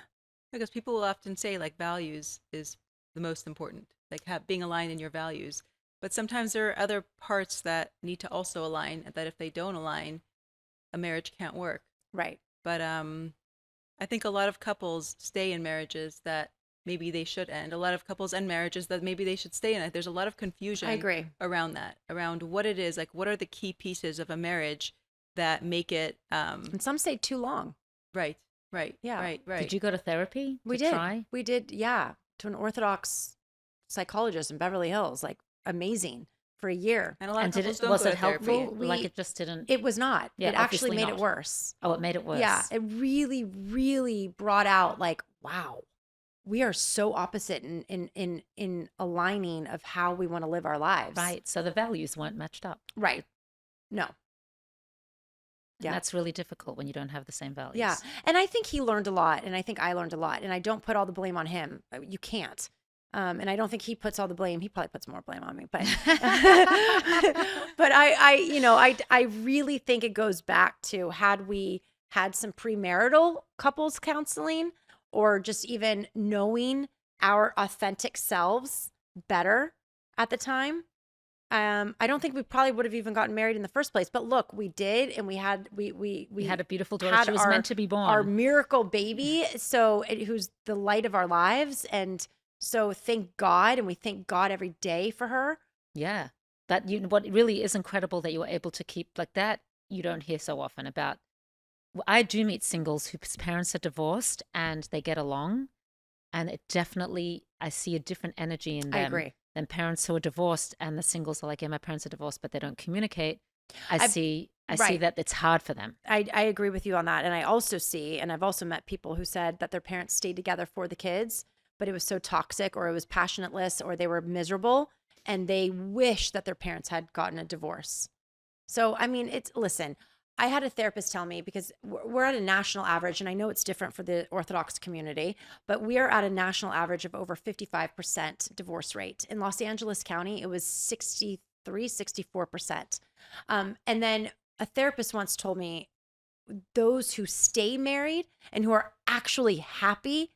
Because people will often say like values is the most important, like being aligned in your values. But sometimes there are other parts that need to also align, that if they don't align, a marriage can't work. Right. But I think a lot of couples stay in marriages that maybe they should end. A lot of couples end marriages that maybe they should stay in. There's a lot of confusion I agree. around that, around what it is, like what are the key pieces of a marriage that make it And some say too long. Right. Yeah. Right. Did you go to therapy? We to did. Try? We did, yeah, to an Orthodox psychologist in Beverly Hills, like amazing, for a year. And a lot of couples don't was go it to therapy. helpful? Like it just didn't. It was not. Yeah, It actually obviously made not. it worse. Oh, it made it worse. Yeah, it really, really brought out like, wow, we are so opposite in aligning of how we want to live our lives. Right. So the values weren't matched up. Right. No. And Yeah. that's really difficult when you don't have the same values. Yeah. And I think he learned a lot, and I think I learned a lot, and I don't put all the blame on him. You can't. And I don't think he puts all the blame. He probably puts more blame on me, but but I really think it goes back to, had we had some premarital couples counseling, or just even knowing our authentic selves better at the time, I don't think we probably would have even gotten married in the first place. But look, we did, and we had a beautiful daughter. She was meant to be born. Our miracle baby, who's the light of our lives, and so thank God, and we thank God every day for her. Yeah. What really is incredible that you were able to keep like that. You don't hear so often about. I do meet singles whose parents are divorced and they get along, and it definitely, I see a different energy in them. I agree. Than parents who are divorced, and the singles are like, yeah, my parents are divorced, but they don't communicate. I see that it's hard for them. I agree with you on that. And I also see, and I've also met people who said that their parents stayed together for the kids, but it was so toxic, or it was passionateless, or they were miserable, and they wish that their parents had gotten a divorce. So, I mean, listen, I had a therapist tell me, because we're at a national average, and I know it's different for the Orthodox community, but we are at a national average of over 55% divorce rate. In Los Angeles County, it was 64%. And then a therapist once told me, those who stay married and who are actually happy,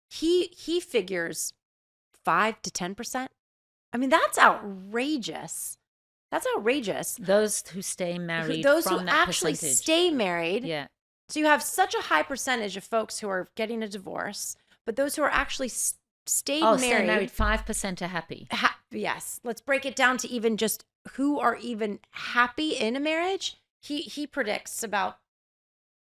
he figures 5 to 10%. I mean, that's outrageous. That's outrageous. Those who stay married, Those from who that actually percentage. stay married, Yeah. So you have such a high percentage of folks who are getting a divorce, but those who are actually stayed Stay married, married, 5% are happy. yes. Let's break it down to even just who are even happy in a marriage. He predicts about,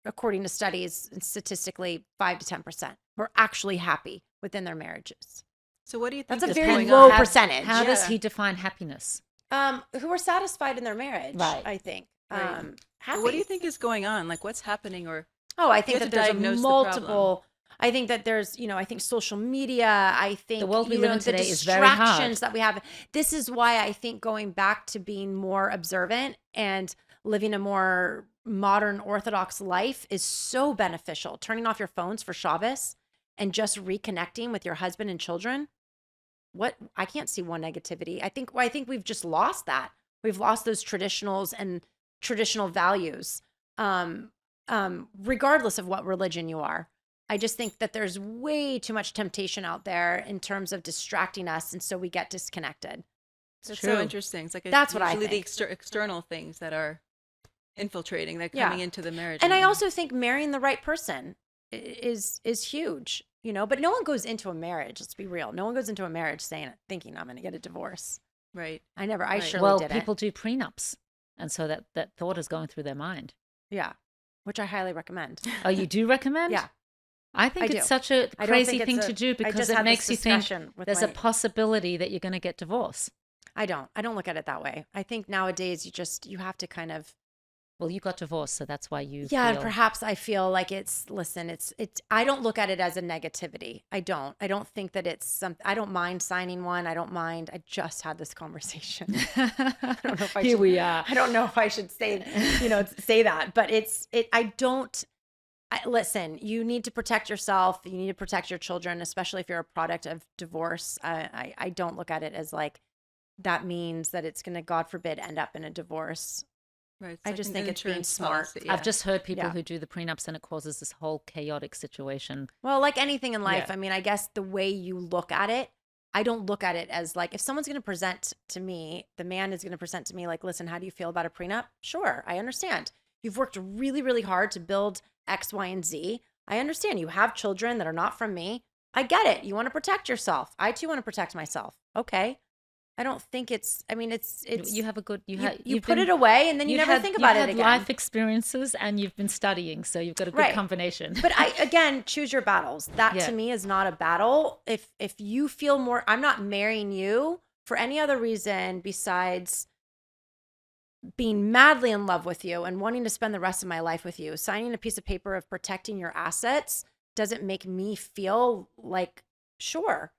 according to studies and statistically, 5 to 10% who are actually happy within their marriages. So what do you think That's a is very going low on? percentage. How does Yeah. he define happiness? Who are satisfied in their marriage, Right. I think. Right. Happy. What do you think is going on? Like what's happening? Or Oh, I you think have that to there's diagnose a the problem. multiple. I think that there's, I think social media, I think The world we you live know, in the today is very hard. distractions that we have. This is why I think going back to being more observant and living a more modern Orthodox life is so beneficial. Turning off your phones for Shabbos and just reconnecting with your husband and children. I can't see one negativity. I think we've just lost that. We've lost those traditionals and traditional values. Regardless of what religion you are. I just think that there's way too much temptation out there in terms of distracting us, and so we get disconnected. That's True. so interesting. It's like That's what I usually think. the external things that are infiltrating, they're Yeah. coming into the marriage. And I also think marrying the right person is huge, but no one goes into a marriage, let's be real. No one goes into a marriage thinking I'm going to get a divorce. right. I Right. surely Well, didn't. people do prenups. And so that thought is going through their mind. Yeah. Which I highly recommend. Oh, you do recommend? Yeah. I think I it's do. such a I don't crazy think thing it's to do I because just it had this makes you think discussion with there's a my- possibility that you're going to get divorced. I don't look at it that way. I think nowadays you have to kind of, Well, you got divorced, so that's why you yeah, and feel. perhaps I feel like it's I don't look at it as a negativity. I don't think that it's I don't mind signing one. I just had this conversation. I don't know if Here we are. I don't know if I should say that, but listen, you need to protect yourself. You need to protect your children, especially if you're a product of divorce. I don't look at it as like that means that it's going to, God forbid, end up in a divorce. Right. I just think it's being insurance smart. policy, I've yeah. just heard people Yeah. who do the prenups and it causes this whole chaotic situation. Well, like anything in life, Yeah. I mean, I guess the way you look at it, I don't look at it as like, if someone's going to present to me, the man is going to present to me like, listen, how do you feel about a prenup? Sure, I understand. You've worked really, really hard to build X, Y, and Z. I understand you have children that are not from me. I get it. You want to protect yourself. I too want to protect myself. Okay. I don't think it's You have a good, you you've put been- it away and then you you've never had- think about you've it had again. life experiences and you've been studying, so you've got a good Right. combination. But again, choose your battles. That Yeah. to me is not a battle. If you feel more, I'm not marrying you for any other reason besides being madly in love with you and wanting to spend the rest of my life with you. Signing a piece of paper of protecting your assets doesn't make me feel like, sure,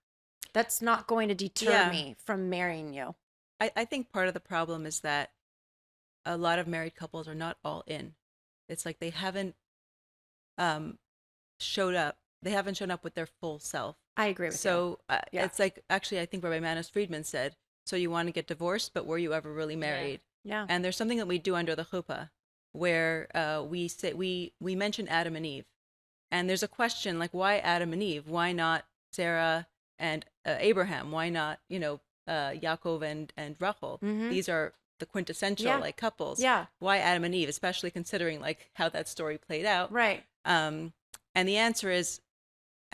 that's not going to deter Yeah. me from marrying you. I think part of the problem is that a lot of married couples are not all in. It's like they haven't showed up. They haven't shown up with their full self. I agree with you. So Yeah. it's like, actually, I think Rabbi Manis Friedman said, so you want to get divorced, but were you ever really married? Yeah. And there's something that we do under the chuppah where we say we mention Adam and Eve, and there's a question like, why Adam and Eve? Why not Sarah and Abraham? Why not Yaakov and Rachel? Mhm. These are the quintessential Yeah. like couples. Yeah. Why Adam and Eve, especially considering like how that story played out? Right. And the answer is,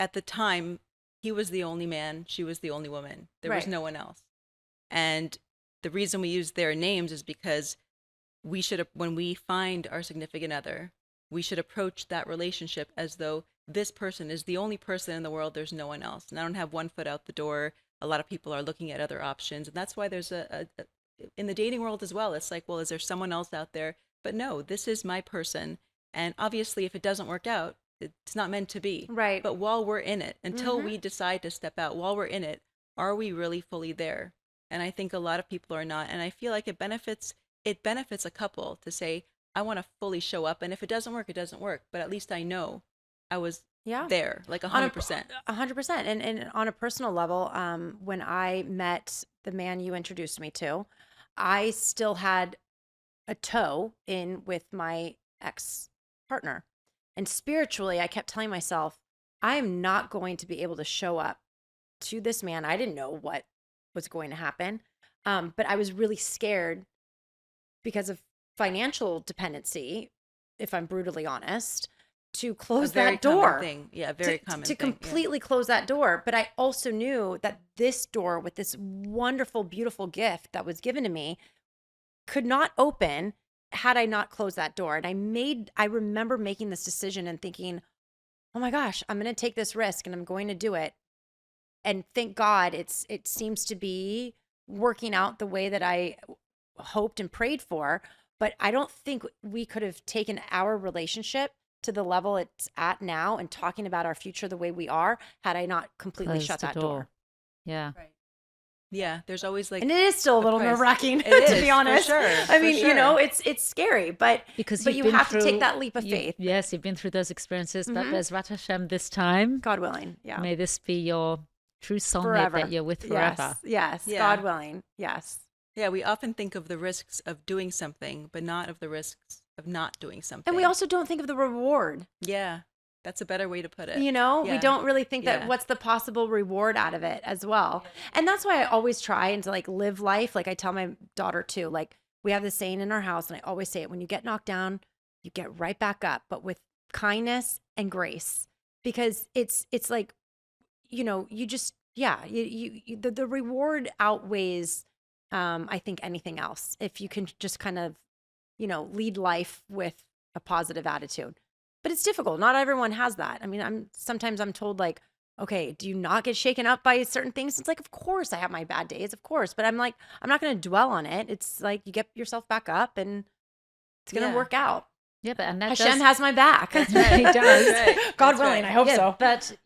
at the time, he was the only man, she was the only woman. There was Right. no one else. And the reason we use their names is because when we find our significant other, we should approach that relationship as though this person is the only person in the world. There's no one else. And I don't have one foot out the door. A lot of people are looking at other options. And that's why there's in the dating world as well, it's like, well, is there someone else out there? But no, this is my person. And obviously, if it doesn't work out, it's not meant to be. Right. But while we're in it, until Mhm. we decide to step out, while we're in it, are we really fully there? And I think a lot of people are not. And I feel like it benefits a couple to say, I want to fully show up. And if it doesn't work, it doesn't work. But at least I know I was Yeah. there, like 100%. 100%. And on a personal level, when I met the man you introduced me to, I still had a toe in with my ex partner. And spiritually, I kept telling myself, I am not going to be able to show up to this man. I didn't know what was going to happen. But I was really scared because of financial dependency, if I'm brutally honest. to close A very that door. common thing. Yeah, a very common to thing. Yeah. completely close that door. But I also knew that this door with this wonderful, beautiful gift that was given to me could not open had I not closed that door. And I remember making this decision and thinking, oh my gosh, I'm going to take this risk and I'm going to do it. And thank God it seems to be working out the way that I hoped and prayed for. But I don't think we could have taken our relationship to the level it's at now and talking about our future the way we are had I not completely Close shut the that door. Yeah. Right. Yeah, there's always like And it is still a little price. nerve-wracking, It to is, be for honest. sure, I for mean, sure. it's scary, but Because you you've been have to through, take that leap of faith. Yes, you've been through those experiences, but Mhm. Bezrat Hashem, this time, God willing. Yeah. may this be your true soulmate Forever. that you're with forever. Yes. Yeah. God willing. Yes. Yeah, we often think of the risks of doing something, but not of the risks of not doing something. And we also don't think of the reward. Yeah, that's a better way to put it. We Yeah. don't really think that Yeah. what's the possible reward out of it as well. And that's why I always try and to like live life. Like I tell my daughter too, like we have this saying in our house and I always say it, when you get knocked down, you get right back up, but with kindness and grace, because it's like, you just, the reward outweighs, I think anything else. If you can just kind of, lead life with a positive attitude. But it's difficult. Not everyone has that. I mean, sometimes I'm told like, okay, do you not get shaken up by certain things? It's like, of course I have my bad days, of course. But I'm like, I'm not going to dwell on it. It's like you get yourself back up and it's going to Yeah. work out. Yeah, but and that Hashem does, has my back. That's right. He does. That's right. God That's willing, right. I hope yeah, so. but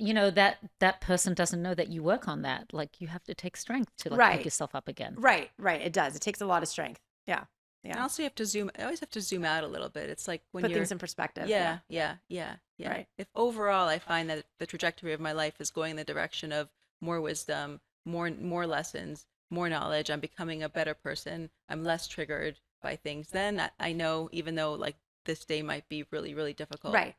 that person doesn't know that you work on that. Like you have to take strength to like Right. pick yourself up again. Right. It does. It takes a lot of strength. Yeah. And also, you have to I always have to zoom out a little bit. It's like when Put you're things in perspective. Yeah. Right. If overall I find that the trajectory of my life is going in the direction of more wisdom, more lessons, more knowledge, I'm becoming a better person, I'm less triggered by things, then I know, even though like this day might be really, really difficult. Right.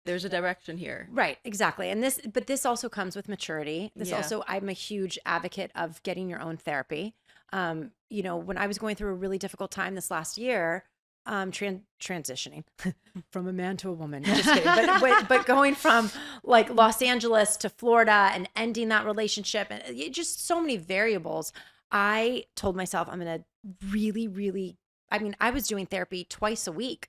There's a direction here. Right, exactly. And this also comes with maturity. Yeah. I'm a huge advocate of getting your own therapy. When I was going through a really difficult time this last year, transitioning from a man to a woman, just kidding, but going from like Los Angeles to Florida and ending that relationship and just so many variables, I told myself I'm going to really, really, I was doing therapy twice a week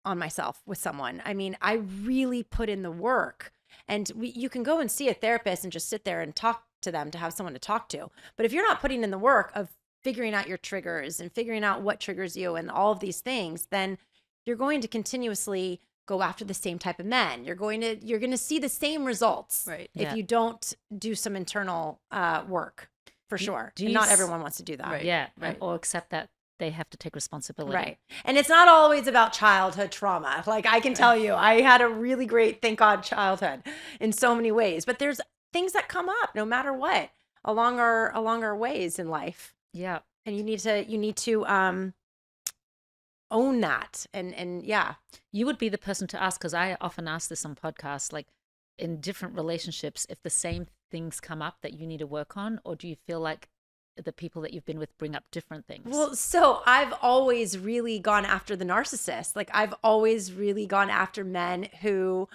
on myself with someone. I mean, I really put in the work. And you can go and see a therapist and just sit there and talk to them to have someone to talk to. But if you're not putting in the work of figuring out your triggers and figuring out what triggers you and all of these things, then you're going to continuously go after the same type of men. You're going to see the same results Right. if you don't do some internal work, for sure. do And you not s- everyone wants to do that. Right. Yeah, Right. or accept that they have to take responsibility. Right. And it's not always about childhood trauma. Like I can tell you, I had a really great, thank God, childhood in so many ways. But there's things that come up no matter what along our ways in life. Yeah. And you need to own that. And yeah. You would be the person to ask, because I often ask this on podcasts, like in different relationships, if the same things come up that you need to work on, or do you feel like the people that you've been with bring up different things? Well, so I've always really gone after the narcissist. Like I've always really gone after men who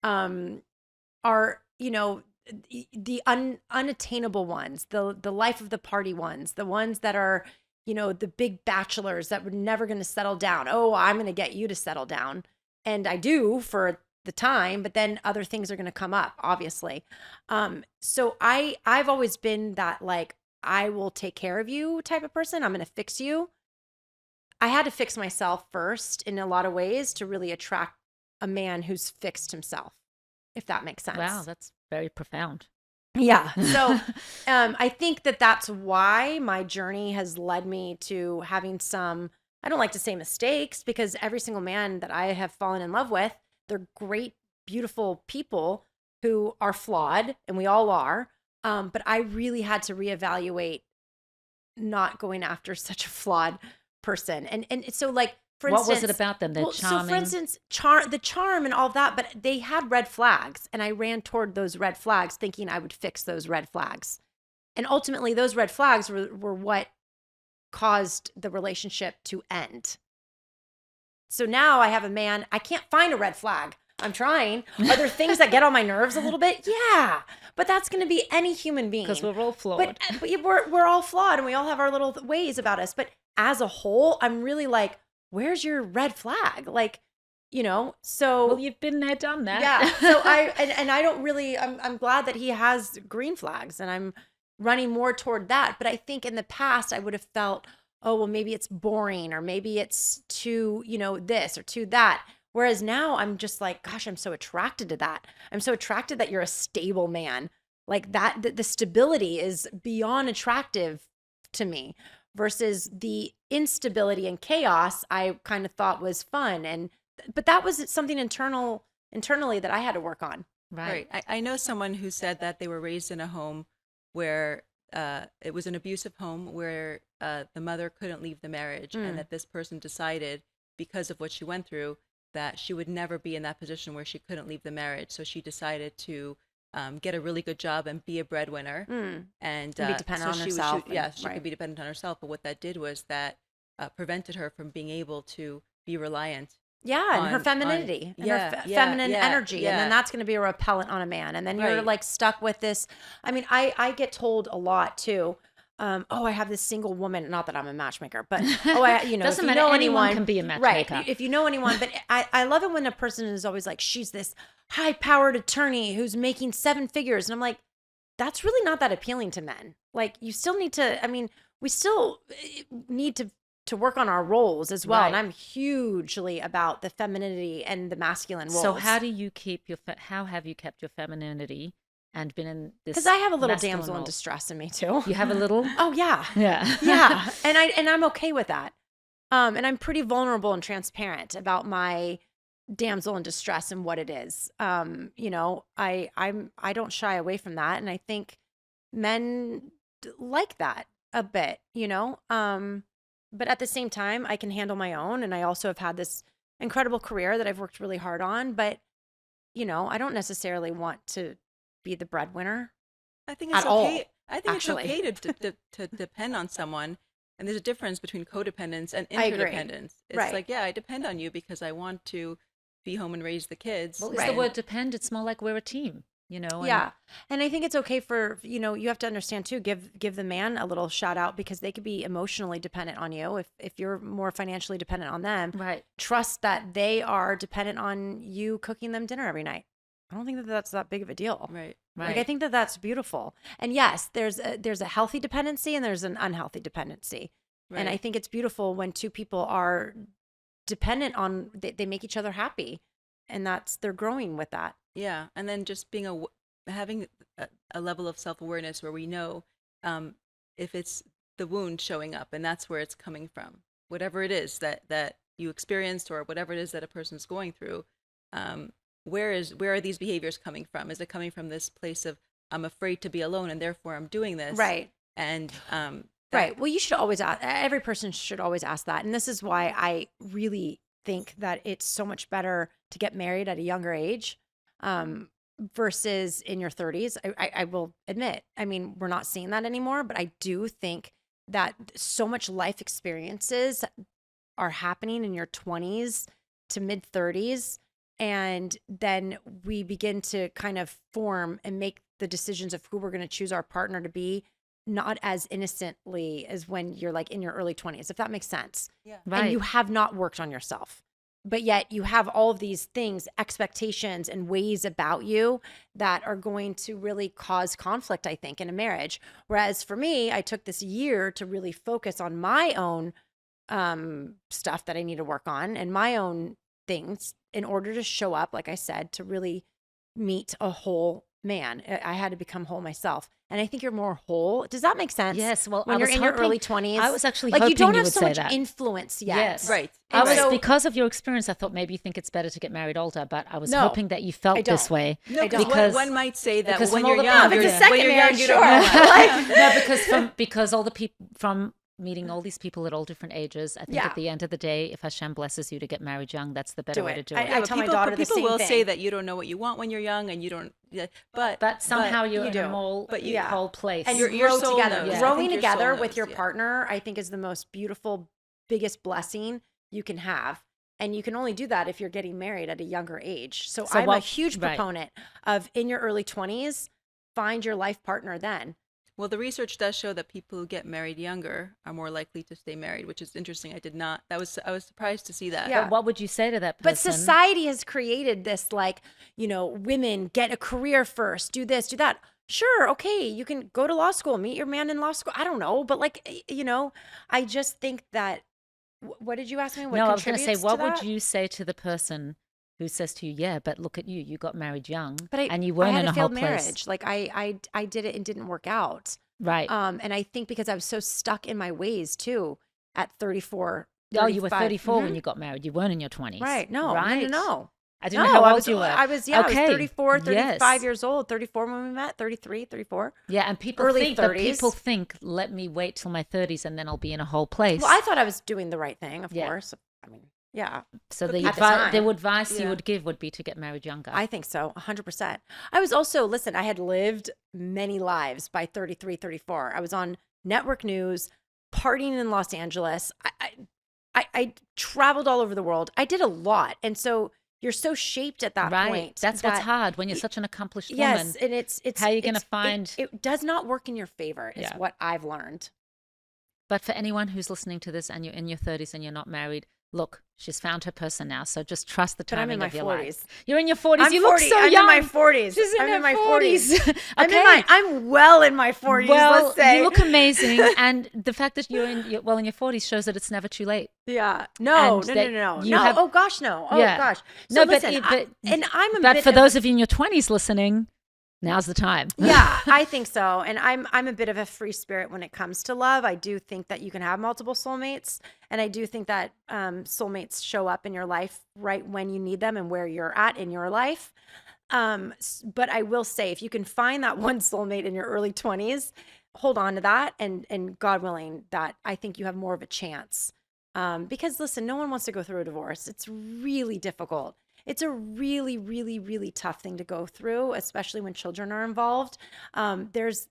are, the unattainable ones, the life of the party ones, the ones that are, the big bachelors that were never going to settle down. Oh, I'm going to get you to settle down. And I do for the time, but then other things are going to come up, obviously. So I've always been that like, I will take care of you type of person. I'm going to fix you. I had to fix myself first in a lot of ways to really attract a man who's fixed himself, if that makes sense. Wow, that's very profound. Yeah. So I think that's why my journey has led me to having some, I don't like to say mistakes, because every single man that I have fallen in love with, they're great, beautiful people who are flawed, and we all are. But I really had to reevaluate not going after such a flawed person. And so like, for What instance, was it about them? They're charming. So for instance, the charm and all that, but they had red flags, and I ran toward those red flags thinking I would fix those red flags. And ultimately those red flags were what caused the relationship to end. So now I have a man, I can't find a red flag. I'm trying. Are there things that get on my nerves a little bit? Yeah. But that's going to be any human being. Because we're all flawed. But we're all flawed and we all have our little ways about us. But as a whole, I'm really like, where's your red flag? Like, so. Well, you've been there, done that. Yeah. So I don't really, I'm glad that he has green flags and I'm running more toward that. But I think in the past I would have felt, oh, well, maybe it's boring or maybe it's too, this or too that. Whereas now I'm just like, gosh, I'm so attracted to that. I'm so attracted that you're a stable man. Like that, the stability is beyond attractive to me versus the instability and chaos I kind of thought was fun. But that was something internally that I had to work on. Right. I know someone who said that they were raised in a home where it was an abusive home where the mother couldn't leave the marriage, and that this person decided, because of what she went through, that she would never be in that position where she couldn't leave the marriage. So she decided to get a really good job and be a breadwinner, and be dependent on herself. She could be dependent on herself. But what that did was that prevented her from being able to be reliant. Yeah, and her femininity and her feminine energy. Yeah. And then that's going to be a repellent on a man. And then you're like stuck with this. I mean, I get told a lot too. I have this single woman, not that I'm a matchmaker, but Doesn't matter, anyone can be a matchmaker. Right. If you know anyone, but I love it when a person is always like, she's this high powered attorney who's making 7 figures. And I'm like, that's really not that appealing to men. Like you still need to, we still need to work on our roles as well. Right. And I'm hugely about the femininity and the masculine roles. So how do you keep how have you kept your femininity and been in this? Because I have a little masculine damsel in role? distress in me too. You have a little? Oh yeah. Yeah. Yeah. And I'm okay with that. And I'm pretty vulnerable and transparent about my damsel in distress and what it is. I don't shy away from that. And I think men like that a bit, but at the same time, I can handle my own. And I also have had this incredible career that I've worked really hard on. But, I don't necessarily want to be the breadwinner. I think it's at okay. all, I think actually. it's okay to depend on someone. And there's a difference between codependence and I agree. interdependence. It's Right. like, yeah, I depend on you because I want to be home and raise the kids. Well, is Right. the word depend? It's more like we're a team, and Yeah. And I think it's okay for, you have to understand too, give the man a little shout out because they could be emotionally dependent on you if you're more financially dependent on them. Right. Trust that they are dependent on you cooking them dinner every night. I don't think that that's that big of a deal. Right. Right. Like I think that that's beautiful. And yes, there's a healthy dependency and there's an unhealthy dependency. Right. And I think it's beautiful when two people are dependent on, they make each other happy. And they're growing with that. Yeah, and then just having a level of self-awareness where we know if it's the wound showing up, and that's where it's coming from. Whatever it is that you experienced, or whatever it is that a person's going through, where are these behaviors coming from? Is it coming from this place of I'm afraid to be alone, and therefore I'm doing this? Right. And Right. Well, you should always ask. Every person should always ask that, and this is why I really think that it's so much better to get married at a younger age versus in your 30s. I will admit, we're not seeing that anymore, but I do think that so much life experiences are happening in your 20s to mid 30s. And then we begin to kind of form and make the decisions of who we're going to choose our partner to be, not as innocently as when you're like in your early 20s, if that makes sense. Yeah. Right. And you have not worked on yourself, but yet you have all of these things, expectations and ways about you that are going to really cause conflict, I think, in a marriage. Whereas for me, I took this year to really focus on my own stuff that I need to work on and my own things in order to show up, like I said, to really meet a whole man. I had to become whole myself. And I think you're more whole. Does that make sense? Yes. Well, When I you're was in your hoping- early 20s. I was actually like hoping you don't have would so say much that. influence yet. Yes. Right. I And was so- because of your experience. I thought maybe you think it's better to get married older, but I was No, hoping that you felt I don't. this way. No, I don't. because one might say that Because when from all you're the- young, No, if it's a second when you're young, marriage, you sure. don't know. No, because all the people from meeting all these people at all different ages, I think Yeah. at the end of the day, if Hashem blesses you to get married young, that's the better Do way it. to do I it. tell my daughter the people same will thing. say that you don't know what you want when you're young, and you don't. Yeah, but Somehow you're you in do. a more But you- Yeah. whole place. And Your- you your grow soul together. knows. Yeah. I Growing think your soul together knows, with your yeah. partner, I think is the most beautiful, biggest blessing you can have. And you can only do that if you're getting married at a younger age. So, So I'm a huge right. proponent of in your early 20s, find your life partner then. Well, the research does show that people who get married younger are more likely to stay married, which is interesting. I was surprised to see that. Yeah. But what would you say to that person? But society has created this, like, women get a career first, do this, do that. Sure, okay, you can go to law school, meet your man in law school. I don't know, but like, I just think that. What did you ask me? What No, I was going to say, contributes what to would that? you say to the person who says to you, yeah, but look at you, you got married young, But and you I weren't had in a a whole failed place. marriage. Like I did it and didn't work out. Right. And I think because I was so stuck in my ways too at 34, Oh, you were 35. 34 when you got married. You weren't in your 20s. Right. No, Right. no. I didn't know how I old was, you were. I was 34, 35 Yes. years old, 34 when we met, 33, 34. Yeah, and people Early think, but 30s. people think, let me wait till my 30s and then I'll be in a whole place. Well, I thought I was doing the right thing, of Yeah. course. I mean, yeah. So But the people- At the time. advice you Yeah. would give would be to get married younger. I think so, 100%. I was also, listen, I had lived many lives by 33, 34. I was on network news, partying in Los Angeles. I traveled all over the world. I did a lot. And so you're so shaped at that right. point. That's what's that- hard when you're such an accomplished Yes, woman. and it's How are you gonna it's- find- it does not work in your favor, is Yeah. what I've learned. But for anyone who's listening to this and you're in your 30s and you're not married, look, she's found her person now. So just trust the But I'm timing in my of your 40s. life. You're in your 40s. I'm You 40. look so I'm young. in my 40s. She's in I'm her in my 40s. 40s. Okay. I'm well in my 40s. Well, let's say. you look amazing, and the fact that you're in your 40s shows that it's never too late. Yeah. No. And that No. you No. have- Oh gosh, no. Oh Yeah. gosh. No, So but listen, but I'm a but bit for of- those of you in your 20s listening, now's the time. Yeah, I think so. And I'm a bit of a free spirit when it comes to love. I do think that you can have multiple soulmates, and I do think that soulmates show up in your life right when you need them and where you're at in your life. But I will say, if you can find that one soulmate in your early 20s, hold on to that, and God willing, that I think you have more of a chance. Because listen, no one wants to go through a divorce. It's really difficult. It's a really, really, really tough thing to go through, especially when children are involved. There's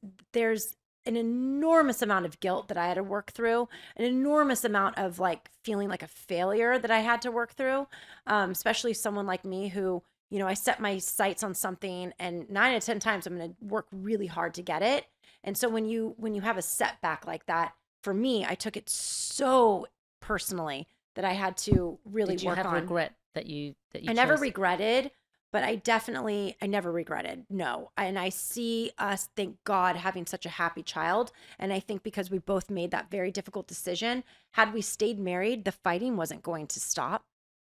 an enormous amount of guilt that I had to work through, an enormous amount of like feeling like a failure that I had to work through, especially someone like me who, I set my sights on something and 9 out of 10 times I'm going to work really hard to get it. And so when you have a setback like that, for me, I took it so personally that I had to really Did you work have on. regret that you I never chose- regretted, but I never regretted. No. And I see us, thank God, having such a happy child. And I think because we both made that very difficult decision, had we stayed married, the fighting wasn't going to stop.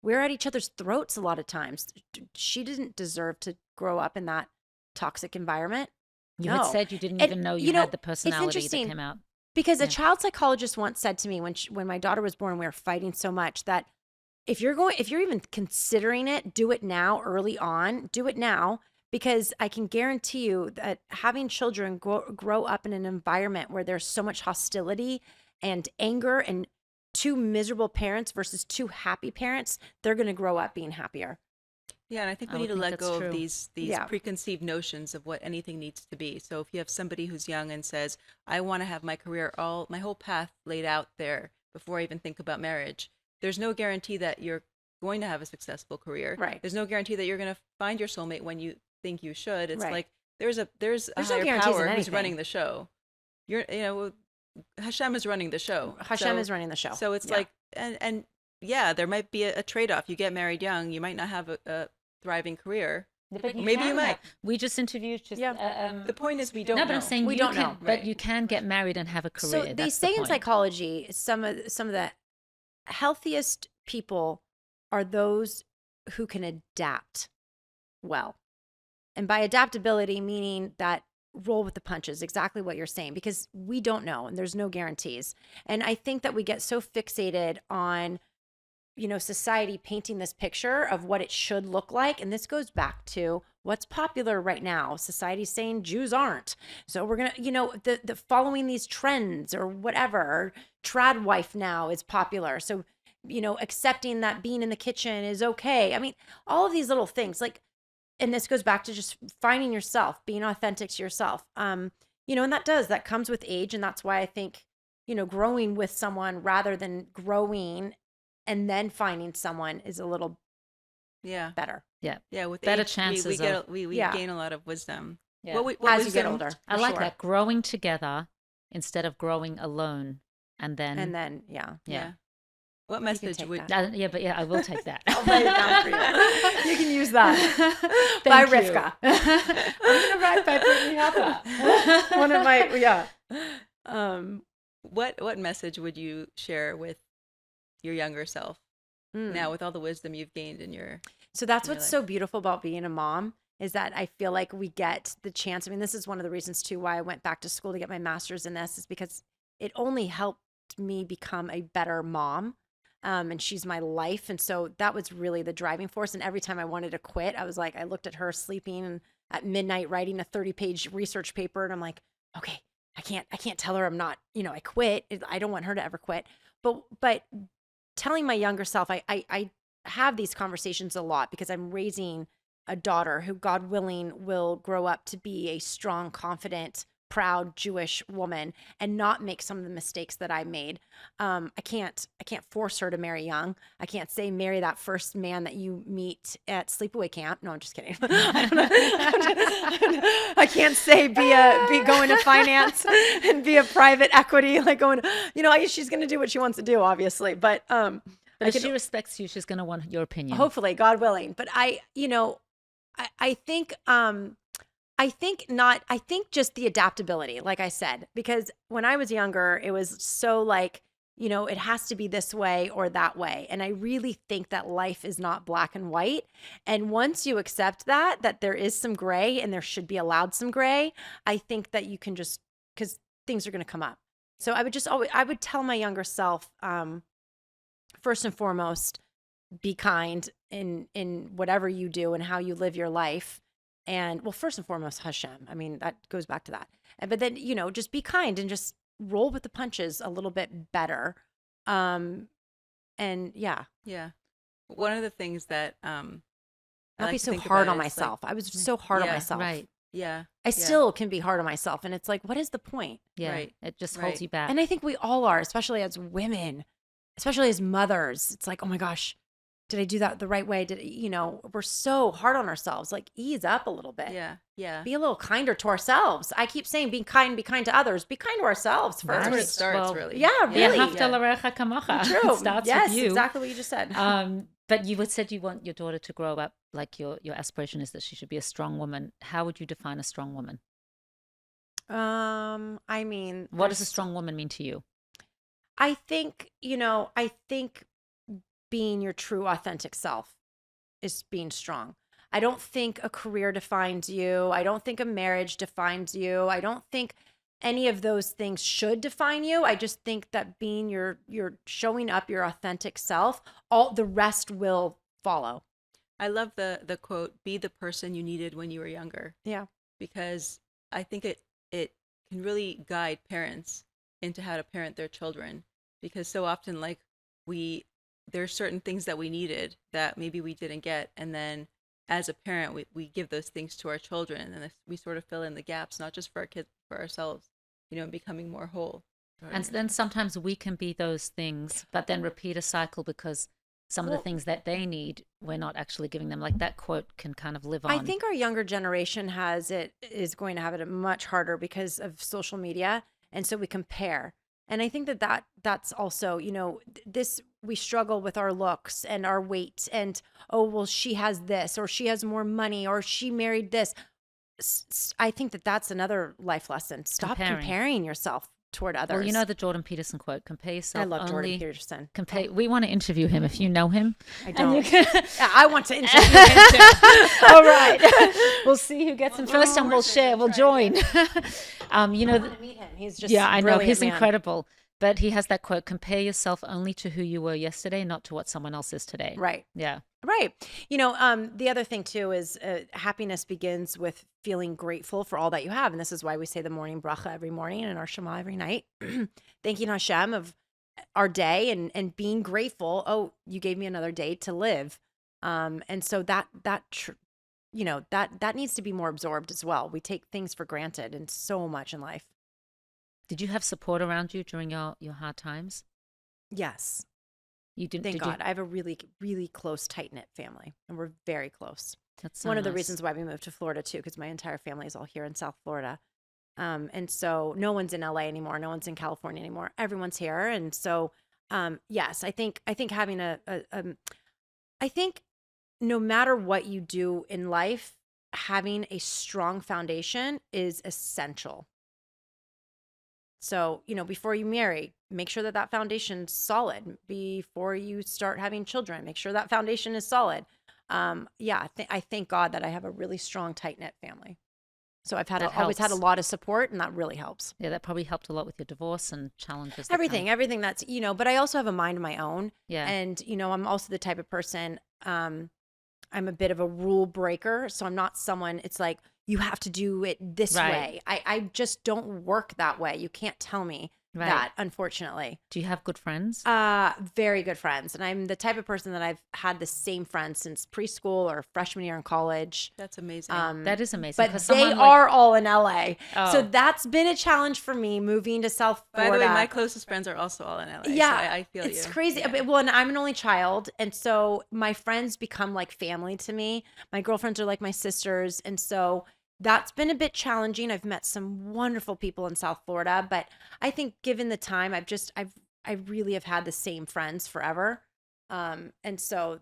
We're at each other's throats a lot of times. She didn't deserve to grow up in that toxic environment. You No. had said you didn't And, even know you you know, had the it's personality that interesting came out. Because a Yeah. child psychologist once said to me when my daughter was born, we were fighting so much that if you're even considering it, do it now, early on. Do it now, because I can guarantee you that having children grow up in an environment where there's so much hostility and anger and two miserable parents versus two happy parents, they're going to grow up being happier. Yeah, and I think I we would need to think let that's go true. of these Yeah. preconceived notions of what anything needs to be. So if you have somebody who's young and says, "I want to have my my whole path laid out there before I even think about marriage," there's no guarantee that you're going to have a successful career. Right. There's no guarantee that you're going to find your soulmate when you think you should. It's Right. like there's a There's no higher guarantees in power who's anything. running the show. Hashem is running the show. Hashem So- is running the show. So it's Yeah. like, and yeah, there might be a trade-off. You get married young, you might not have a thriving career. But Maybe you can might. have- We just interviewed. The point is we don't No, know. but I'm saying We you don't can, know. but Right. you can get married and have a career. So they That's the say in point. psychology, some of the healthiest people are those who can adapt well. And by adaptability, meaning that roll with the punches, exactly what you're saying, because we don't know and there's no guarantees. And I think that we get so fixated on, society painting this picture of what it should look like. And this goes back to what's popular right now. Society's saying Jews aren't. So we're going to, the following these trends or whatever, trad wife now is popular. So, accepting that being in the kitchen is okay. I mean, all of these little things and this goes back to just finding yourself, being authentic to yourself. And that comes with age. And that's why I think, growing with someone rather than growing and then finding someone is a little Yeah. better. Yeah. Yeah. With Better age, chances we Yeah. gain a lot of wisdom. Yeah. What As you get wisdom? older. I for like sure. that. Growing together instead of growing alone. And then, And then, yeah. Yeah. What can message take would that. I will take that. I'll write it down for you. You can use that. By Thank you. Rivkah. I'm going to write by Brittney Hopper. One of my, yeah. what message would you share with your younger self now, with all the wisdom you've gained in your So that's in your what's life? so beautiful about being a mom is that I feel like we get the chance. I mean, this is one of the reasons too why I went back to school to get my master's in this, is because it only helped me become a better mom. And she's my life. And so that was really the driving force. And every time I wanted to quit, I was like, I looked at her sleeping and at midnight writing a 30-page research paper. And I'm like, okay, I can't tell her I'm not, I quit. I don't want her to ever quit. But telling my younger self, I have these conversations a lot because I'm raising a daughter who, God willing, will grow up to be a strong, confident, proud Jewish woman and not make some of the mistakes that I made. I can't force her to marry young. I can't say marry that first man that you meet at sleepaway camp. No, I'm just kidding. I can't say be going to finance and be a private equity, like going, she's going to do what she wants to do, obviously. But But if she respects you, she's going to want your opinion. hopefully, God willing. But I think just the adaptability, like I said, because when I was younger, it was so like, it has to be this way or that way. And I really think that life is not black and white. And once you accept that there is some gray and there should be allowed some gray, I think that you can just, because things are going to come up. So I would tell my younger self, first and foremost, be kind in whatever you do and how you live your life. And well, first and foremost, Hashem. I mean, that goes back to that. But then, just be kind and just roll with the punches a little bit better. And yeah. Yeah. One of the things that Not like be to so think hard about on is, myself. I was so hard on Yeah, myself. Right. Yeah. I still can be hard on myself. And it's like, what is the point? Yeah. Right. It just Right. holds you back. And I think we all are, especially as women, especially as mothers. It's like, oh my gosh, did I do that the right way? We're so hard on ourselves. Like, ease up a little bit. Yeah. Yeah. Be a little kinder to ourselves. I keep saying be kind to others. Be kind to ourselves That's first. where it starts, Well, really. Yeah, really. V'ahavta l'orecha kamocha. True. It starts yes, with you. exactly what you just said. But you said you want your daughter to grow up like your aspiration is that she should be a strong woman. How would you define a strong woman? I mean, What does a strong woman mean to you? I think, being your true authentic self is being strong. I don't think a career defines you. I don't think a marriage defines you. I don't think any of those things should define you. I just think that being your showing up your authentic self, all the rest will follow. I love the quote, be the person you needed when you were younger, Yeah. because I think it can really guide parents into how to parent their children, because so often, like, there's certain things that we needed that maybe we didn't get, and then as a parent we give those things to our children, and we sort of fill in the gaps, not just for our kids, but for ourselves, and becoming more whole. And then sometimes we can be those things, but then repeat a cycle because some of the things that they need, we're not actually giving them. Like that quote can kind of live on. I think our younger generation is going to have it much harder because of social media. And so we compare. And I think that's also, we struggle with our looks and our weight and, oh, well, she has this, or she has more money, or she married this. I think that's another life lesson. Stop comparing yourself toward others. Well, the Jordan Peterson quote, compare yourself. I love Jordan Peterson. We want to interview him if you know him. I don't. Yeah, I want to interview him too. all right. We'll see who gets him first and we'll share. We'll join. I want to meet him. He's just I know. brilliant, He's man. incredible. But he has that quote, compare yourself only to who you were yesterday, not to what someone else is today. Right. Yeah. Right. The other thing too is happiness begins with feeling grateful for all that you have. And this is why we say the morning bracha every morning and our Shema every night, thanking Hashem of our day and being grateful. Oh, you gave me another day to live. And so that needs to be more absorbed as well. We take things for granted and so much in life. Did you have support around you during your hard times? Yes. You didn't. Thank did God. You? I have a really, really close, tight-knit family, and we're very close. That's so One of the nice. reasons why we moved to Florida too, because my entire family is all here in South Florida. And so no one's in LA anymore. No one's in California anymore. Everyone's here. And so, yes, I think having I think no matter what you do in life, having a strong foundation is essential. So, before you marry, make sure that that foundation's solid. Before you start having children, make sure that foundation is solid. I thank God that I have a really strong, tight-knit family. So I've always had a helps. lot of support, and that really helps. Yeah, that probably helped a lot with your divorce and challenges. Everything that's, but I also have a mind of my own. Yeah. And, I'm also the type of person, I'm a bit of a rule breaker. So I'm not someone, it's like, you have to do it this way. I just don't work that way. You can't tell me that, unfortunately. Do you have good friends? Very good friends. And I'm the type of person that I've had the same friends since preschool or freshman year in college. That's amazing. That is amazing. But they are all in LA. Oh. So that's been a challenge for me moving to South Florida. By the way, my closest friends are also all in LA. Yeah, so I feel it's you. crazy. Yeah. Well, and I'm an only child. And so my friends become like family to me. My girlfriends are like my sisters. And so that's been a bit challenging. I've met some wonderful people in South Florida, but I think given the time, I really have had the same friends forever. And so,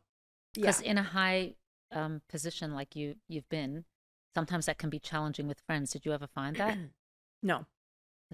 yeah. Because in a high position like you've been, sometimes that can be challenging with friends. Did you ever find that? No.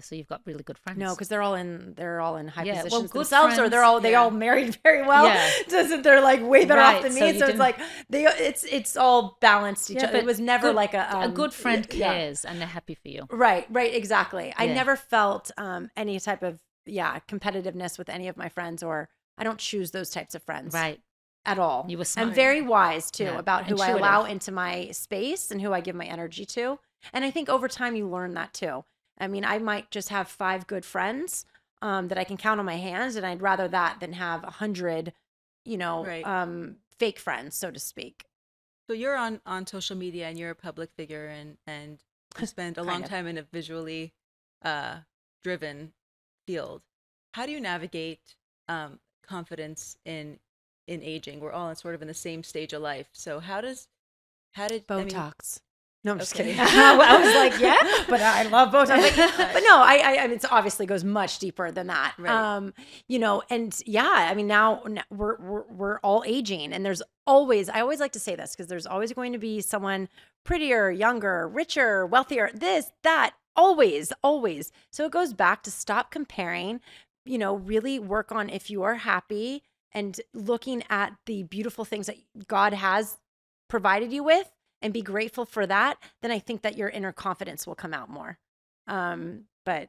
So you've got really good friends. No, because they're all in high Yeah, well, positions good themselves, or friends, they all married very well. Yeah. They're like way better Right, off than so me. you So it's didn't- like it's all balanced each Yeah, other. It but was never good- like a good friend yeah. cares and they're happy for you. Right, exactly. I Yeah. never felt any type of competitiveness with any of my friends, or I don't choose those types of friends. Right. At all. You were smart. I'm very wise too Yeah, about who I intuitive. allow into my space and who I give my energy to. And I think over time you learn that too. I mean, I might just have 5 good friends that I can count on my hands, and I'd rather that than have 100, Right. fake friends, so to speak. So you're on social media and you're a public figure and you spend a long Kind of. time in a visually driven field. How do you navigate confidence in aging? We're all sort of in the same stage of life. So how did Botox. No, I'm just Okay. kidding. I was like, yeah, but I love Botox. But no, I mean, it obviously goes much deeper than that. Right. And yeah, I mean, now we're all aging, and I always like to say this because there's always going to be someone prettier, younger, richer, wealthier, this, that, always. So it goes back to stop comparing, really work on if you are happy and looking at the beautiful things that God has provided you with, and be grateful for that, then I think that your inner confidence will come out more. But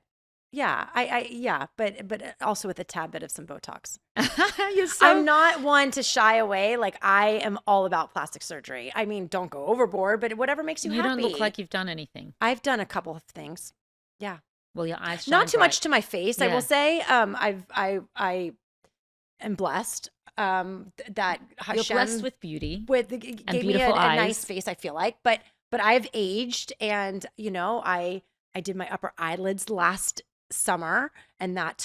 yeah, but also with a tad bit of some Botox. I'm not one to shy away. Like, I am all about plastic surgery. I mean, don't go overboard, but whatever makes you happy. don't look like you've done anything. I've done a couple of things. Yeah. Well, your eyes shine Not too bright. much to my face, I Yeah. will say. I am blessed that You're Hashem blessed with beauty. gave me a beautiful eyes. nice face, I feel like, but I've aged, and I did my upper eyelids last summer, and that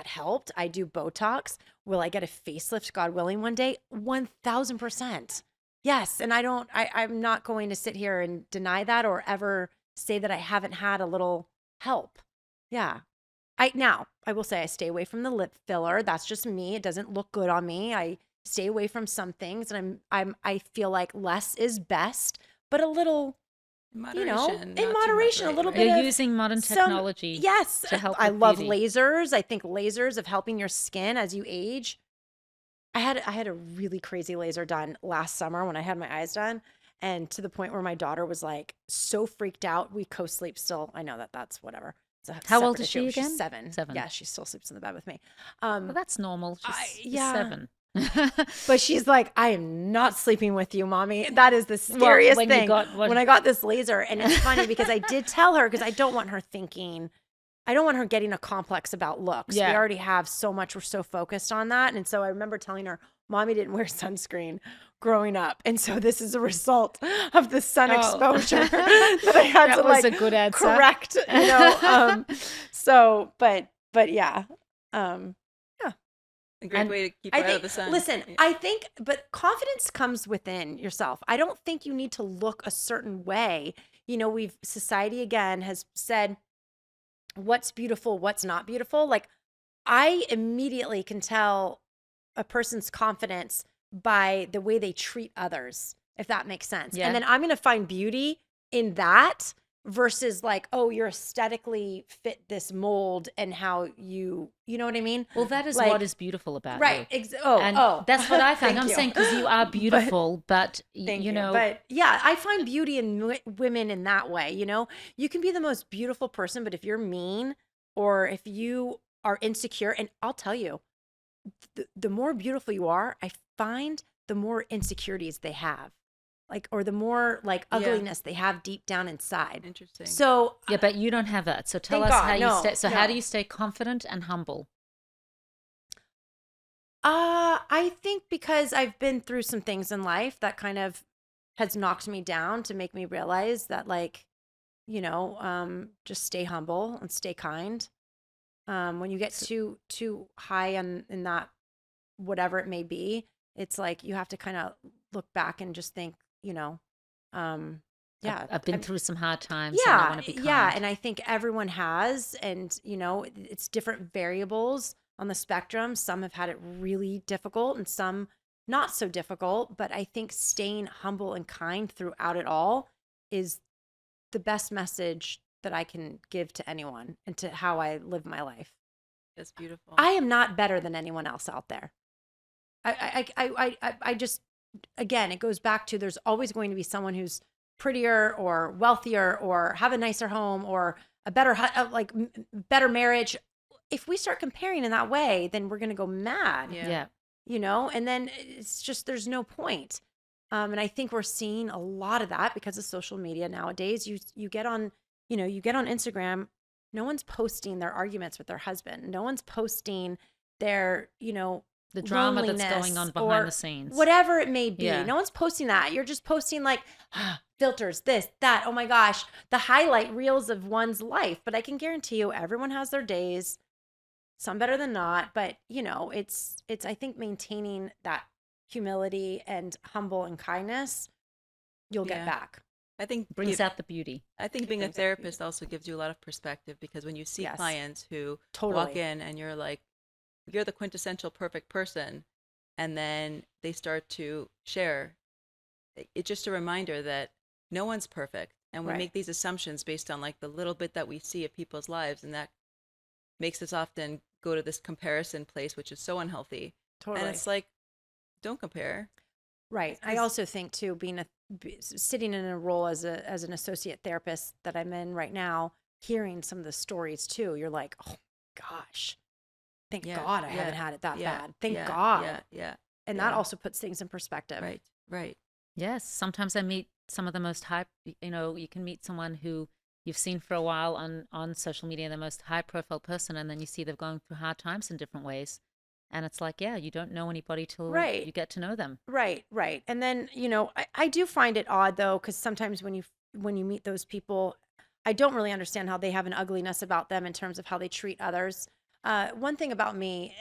helped. I do Botox. Will I get a facelift, God willing, one day? 1000%. Yes. And I'm not going to sit here and deny that or ever say that I haven't had a little help. Yeah. I will say I stay away from the lip filler. That's just me. It doesn't look good on me. I stay away from some things, and I feel like less is best, but a little, in in moderation, not too much, moderation, a right, little right. bit You're of using modern some- technology. Yes. to help I with love beauty. lasers. I think lasers of helping your skin as you age. I had a really crazy laser done last summer when I had my eyes done, and to the point where my daughter was like so freaked out. We co-sleep still. I know that's whatever. It's a How old separate is she issue. again? She's 7. 7. Yeah, she still sleeps in the bed with me. Well, that's normal. She's yeah. 7. But she's like, I am not sleeping with you, mommy. That is the scariest when you thing. got- When I got this laser, and it's funny because I did tell her, because I don't want her getting a complex about looks. Yeah. We already have so much. We're so focused on that. And so I remember telling her, mommy didn't wear sunscreen growing up. And so this is a result of the sun exposure that I had That to was like a good answer. correct, So, but yeah. A great And way to keep I her out think, of the sun. listen, Yeah. I think, but confidence comes within yourself. I don't think you need to look a certain way. You know, society again has said what's beautiful, what's not beautiful. Like, I immediately can tell a person's confidence by the way they treat others, if that makes sense. Yeah. And then I'm going to find beauty in that versus like, oh, you're aesthetically fit this mold and how you know what I mean? well, that is Like, what is beautiful about right. you. Oh, And that's what I found. thank I'm you. saying because you are beautiful, but Thank you you. know, But yeah, I find beauty in women in that way. You know, you can be the most beautiful person, but if you're mean or if you are insecure, and I'll tell you, the more beautiful you are, I find the more insecurities they have, like, or the more like Yeah. ugliness they have deep down inside. Interesting. So yeah, but you don't have that. So tell Thank us God, how you no, stay. So how do no. you stay confident and humble? I think because I've been through some things in life that kind of has knocked me down to make me realize that, like, you know, just stay humble and stay kind. When you get too high in that, whatever it may be, it's like you have to kind of look back and just think, you know, yeah, I've been I'm- through some hard times. And I want to be kind. yeah, and I think everyone has, and you know, it's different variables on the spectrum. Some have had it really difficult, and some not so difficult. But I think staying humble and kind throughout it all is the best message that I can give to anyone and to how I live my life. That's beautiful. I am not better than anyone else out there. I just, again, it goes back to there's always going to be someone who's prettier or wealthier or have a nicer home or a better, better marriage. If we start comparing in that way, then we're going to go mad, Yeah. you know, and then it's just, there's no point. And I think we're seeing a lot of that because of social media nowadays. You get on, you know, you get on Instagram, no one's posting their arguments with their husband. No one's posting their, you know, The drama that's loneliness going on behind or the scenes. whatever it may be. Yeah. No one's posting that. You're just posting like filters, this, that. Oh my gosh, the highlight reels of one's life. But I can guarantee you, everyone has their days, some better than not. But you know, it's I think maintaining that humility and humble and kindness, you'll get Yeah. back. I think Brings out the beauty. I think being a brings out the therapist also gives you a lot of perspective because when you see Yes. clients who Totally. walk in and you're like, you're the quintessential perfect person, and then they start to share, it's just a reminder that no one's perfect. And we Right. make these assumptions based on like the little bit that we see of people's lives. And that makes us often go to this comparison place, which is so unhealthy. Totally. And it's like, don't compare. Right. I also think too, sitting in a role as an associate therapist that I'm in right now, hearing some of the stories too, you're like, oh gosh, thank Yeah, God I yeah, haven't had it that yeah, bad. Thank yeah, God. Yeah. And yeah. that also puts things in perspective. Right. Right. Yes. Sometimes I meet some of the most high, you know, you can meet someone who you've seen for a while on social media, the most high profile person, and then you see they're going through hard times in different ways. And it's like, yeah, you don't know anybody till Right. you get to know them. Right. And then, you know, I do find it odd though, because sometimes when you meet those people, I don't really understand how they have an ugliness about them in terms of how they treat others. One thing about me,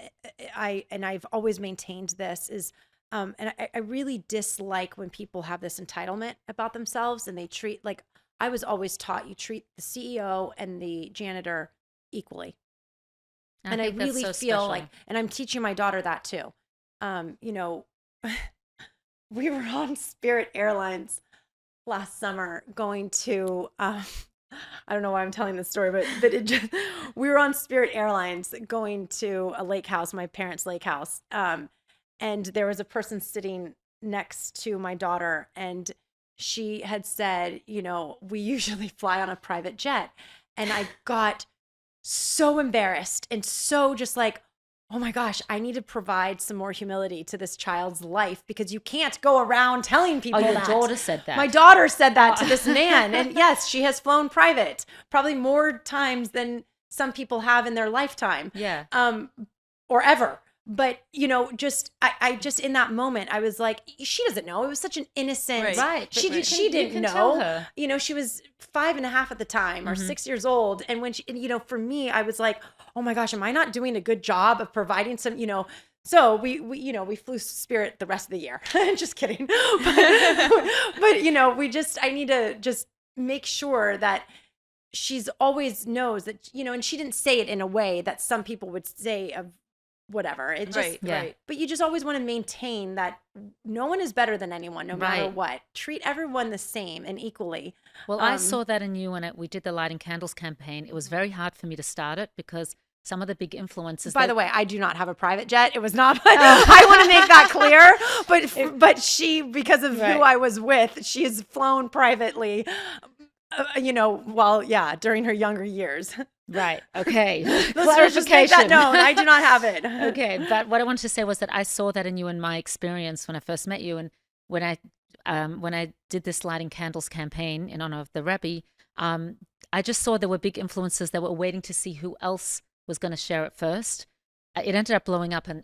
I've always maintained this is, and I really dislike when people have this entitlement about themselves and they treat, like, I was always taught you treat the CEO and the janitor equally. And I think that's really so feel special. like, and I'm teaching my daughter that too. You know, we were on Spirit Airlines last summer going to, I don't know why I'm telling this story, but we were on Spirit Airlines going to a lake house, my parents' lake house. And there was a person sitting next to my daughter, and she had said, you know, we usually fly on a private jet. And I got so embarrassed and so just like, oh my gosh, I need to provide some more humility to this child's life because you can't go around telling people Oh, your that. daughter said that. My daughter said that to this man. And yes, she has flown private, probably more times than some people have in their lifetime. Yeah. Or ever. But, you know, just, I just, in that moment, I was like, she doesn't know. It was such an innocent, Right. She but she you didn't can know. tell her. You know, she was 5.5 at the time or Mhm. 6 years old. And when she, you know, for me, I was like, oh my gosh, am I not doing a good job of providing some, you know, So we flew Spirit the rest of the year. Just kidding. But I need to just make sure that she's always knows that, and she didn't say it in a way that some people would say of whatever. It just, Right, Yeah. right. but you just always want to maintain that no one is better than anyone, no matter Right. what. Treat everyone the same and equally. Well, I saw that in you when we did the Lighting Candles campaign. It was very hard for me to start it because some of the big influences. By the way, I do not have a private jet. It was not. I want to make that clear. But she, because of Right. who I was with, she has flown privately. During her younger years. Right. Okay. Listeners, just make that known. I do not have it. Okay. But what I wanted to say was that I saw that in you in my experience when I first met you, and when I did this Lighting Candles campaign in honor of the Rebbe, I just saw there were big influences that were waiting to see who else was going to share it first. It ended up blowing up, and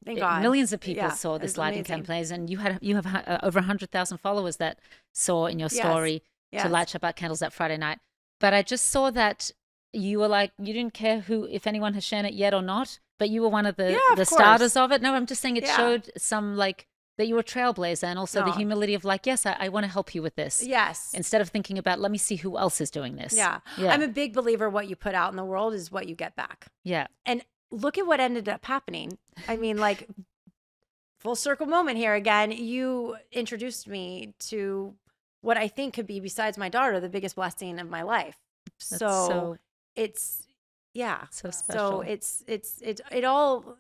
Thank God. millions of people Yeah, saw it this was lighting amazing. campaigns, and you have over 100,000 followers that saw in your Yes. story Yes. to light Shabbat candles that Friday night. But I just saw that you were like, you didn't care if anyone has shown it yet or not, but you were one of the Yeah, of course. starters of it. No, I'm just saying it Yeah. showed some that you were a trailblazer, and also the No. humility of yes, I want to help you with this. Yes. Instead of thinking about, let me see who else is doing this. Yeah. Yeah. I'm a big believer what you put out in the world is what you get back. Yeah. And look at what ended up happening. I mean, full circle moment here again. You introduced me to what I think could be, besides my daughter, the biggest blessing of my life. That's So it's, yeah. so special. So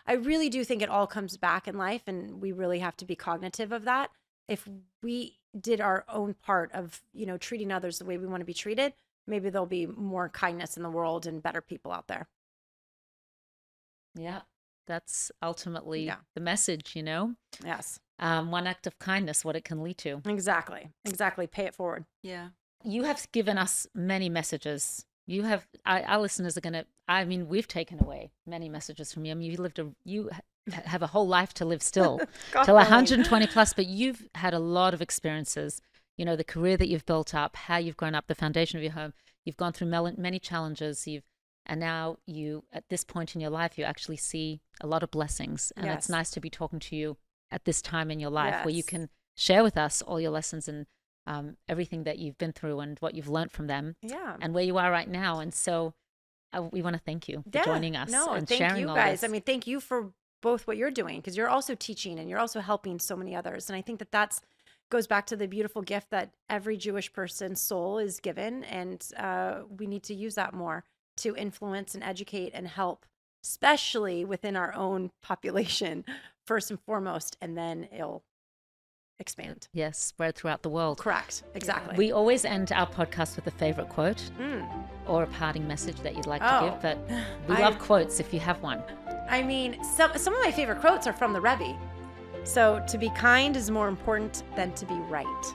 I really do think it all comes back in life, and we really have to be cognitive of that. If we did our own part of, treating others the way we want to be treated, maybe there'll be more kindness in the world and better people out there. Yeah. That's ultimately Yeah. the message, Yes, one act of kindness, what it can lead to. exactly. Pay it forward. Yeah. You have given us many messages. Our listeners are going to, we've taken away many messages from you. I mean, you have a whole life to live still, God till willing. 120 plus, but you've had a lot of experiences, the career that you've built up, how you've grown up, the foundation of your home. You've gone through many challenges. And now at this point in your life, you actually see a lot of blessings. And Yes. it's nice to be talking to you at this time in your life where you Yes. can share with us all your lessons and everything that you've been through and what you've learned from them Yeah. and where you are right now. And so we want to thank you for joining us and thank sharing you all guys. this. I mean, thank you for both what you're doing, because you're also teaching and you're also helping so many others. And I think that goes back to the beautiful gift that every Jewish person's soul is given. And we need to use that more to influence and educate and help, especially within our own population, first and foremost, and then it'll expand. Yes, spread throughout the world. Correct. Exactly. We always end our podcast with a favorite quote Mm. or a parting message that you'd like to Oh. give. But we love quotes if you have one. I mean, some of my favorite quotes are from the Rebbe. So, to be kind is more important than to be right.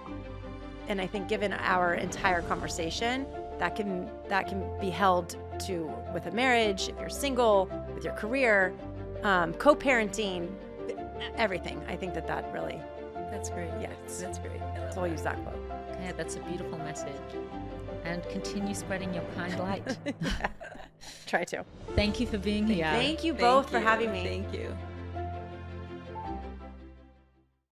And I think, given our entire conversation, that can be held to with a marriage, if you're single, with your career, co-parenting, everything. I think that really, That's great. yes. That's great. I love So I'll that. use that quote. Okay, that's a beautiful message. And continue spreading your kind light. Try to. Thank you for being here. Thank you both for having me. Thank you.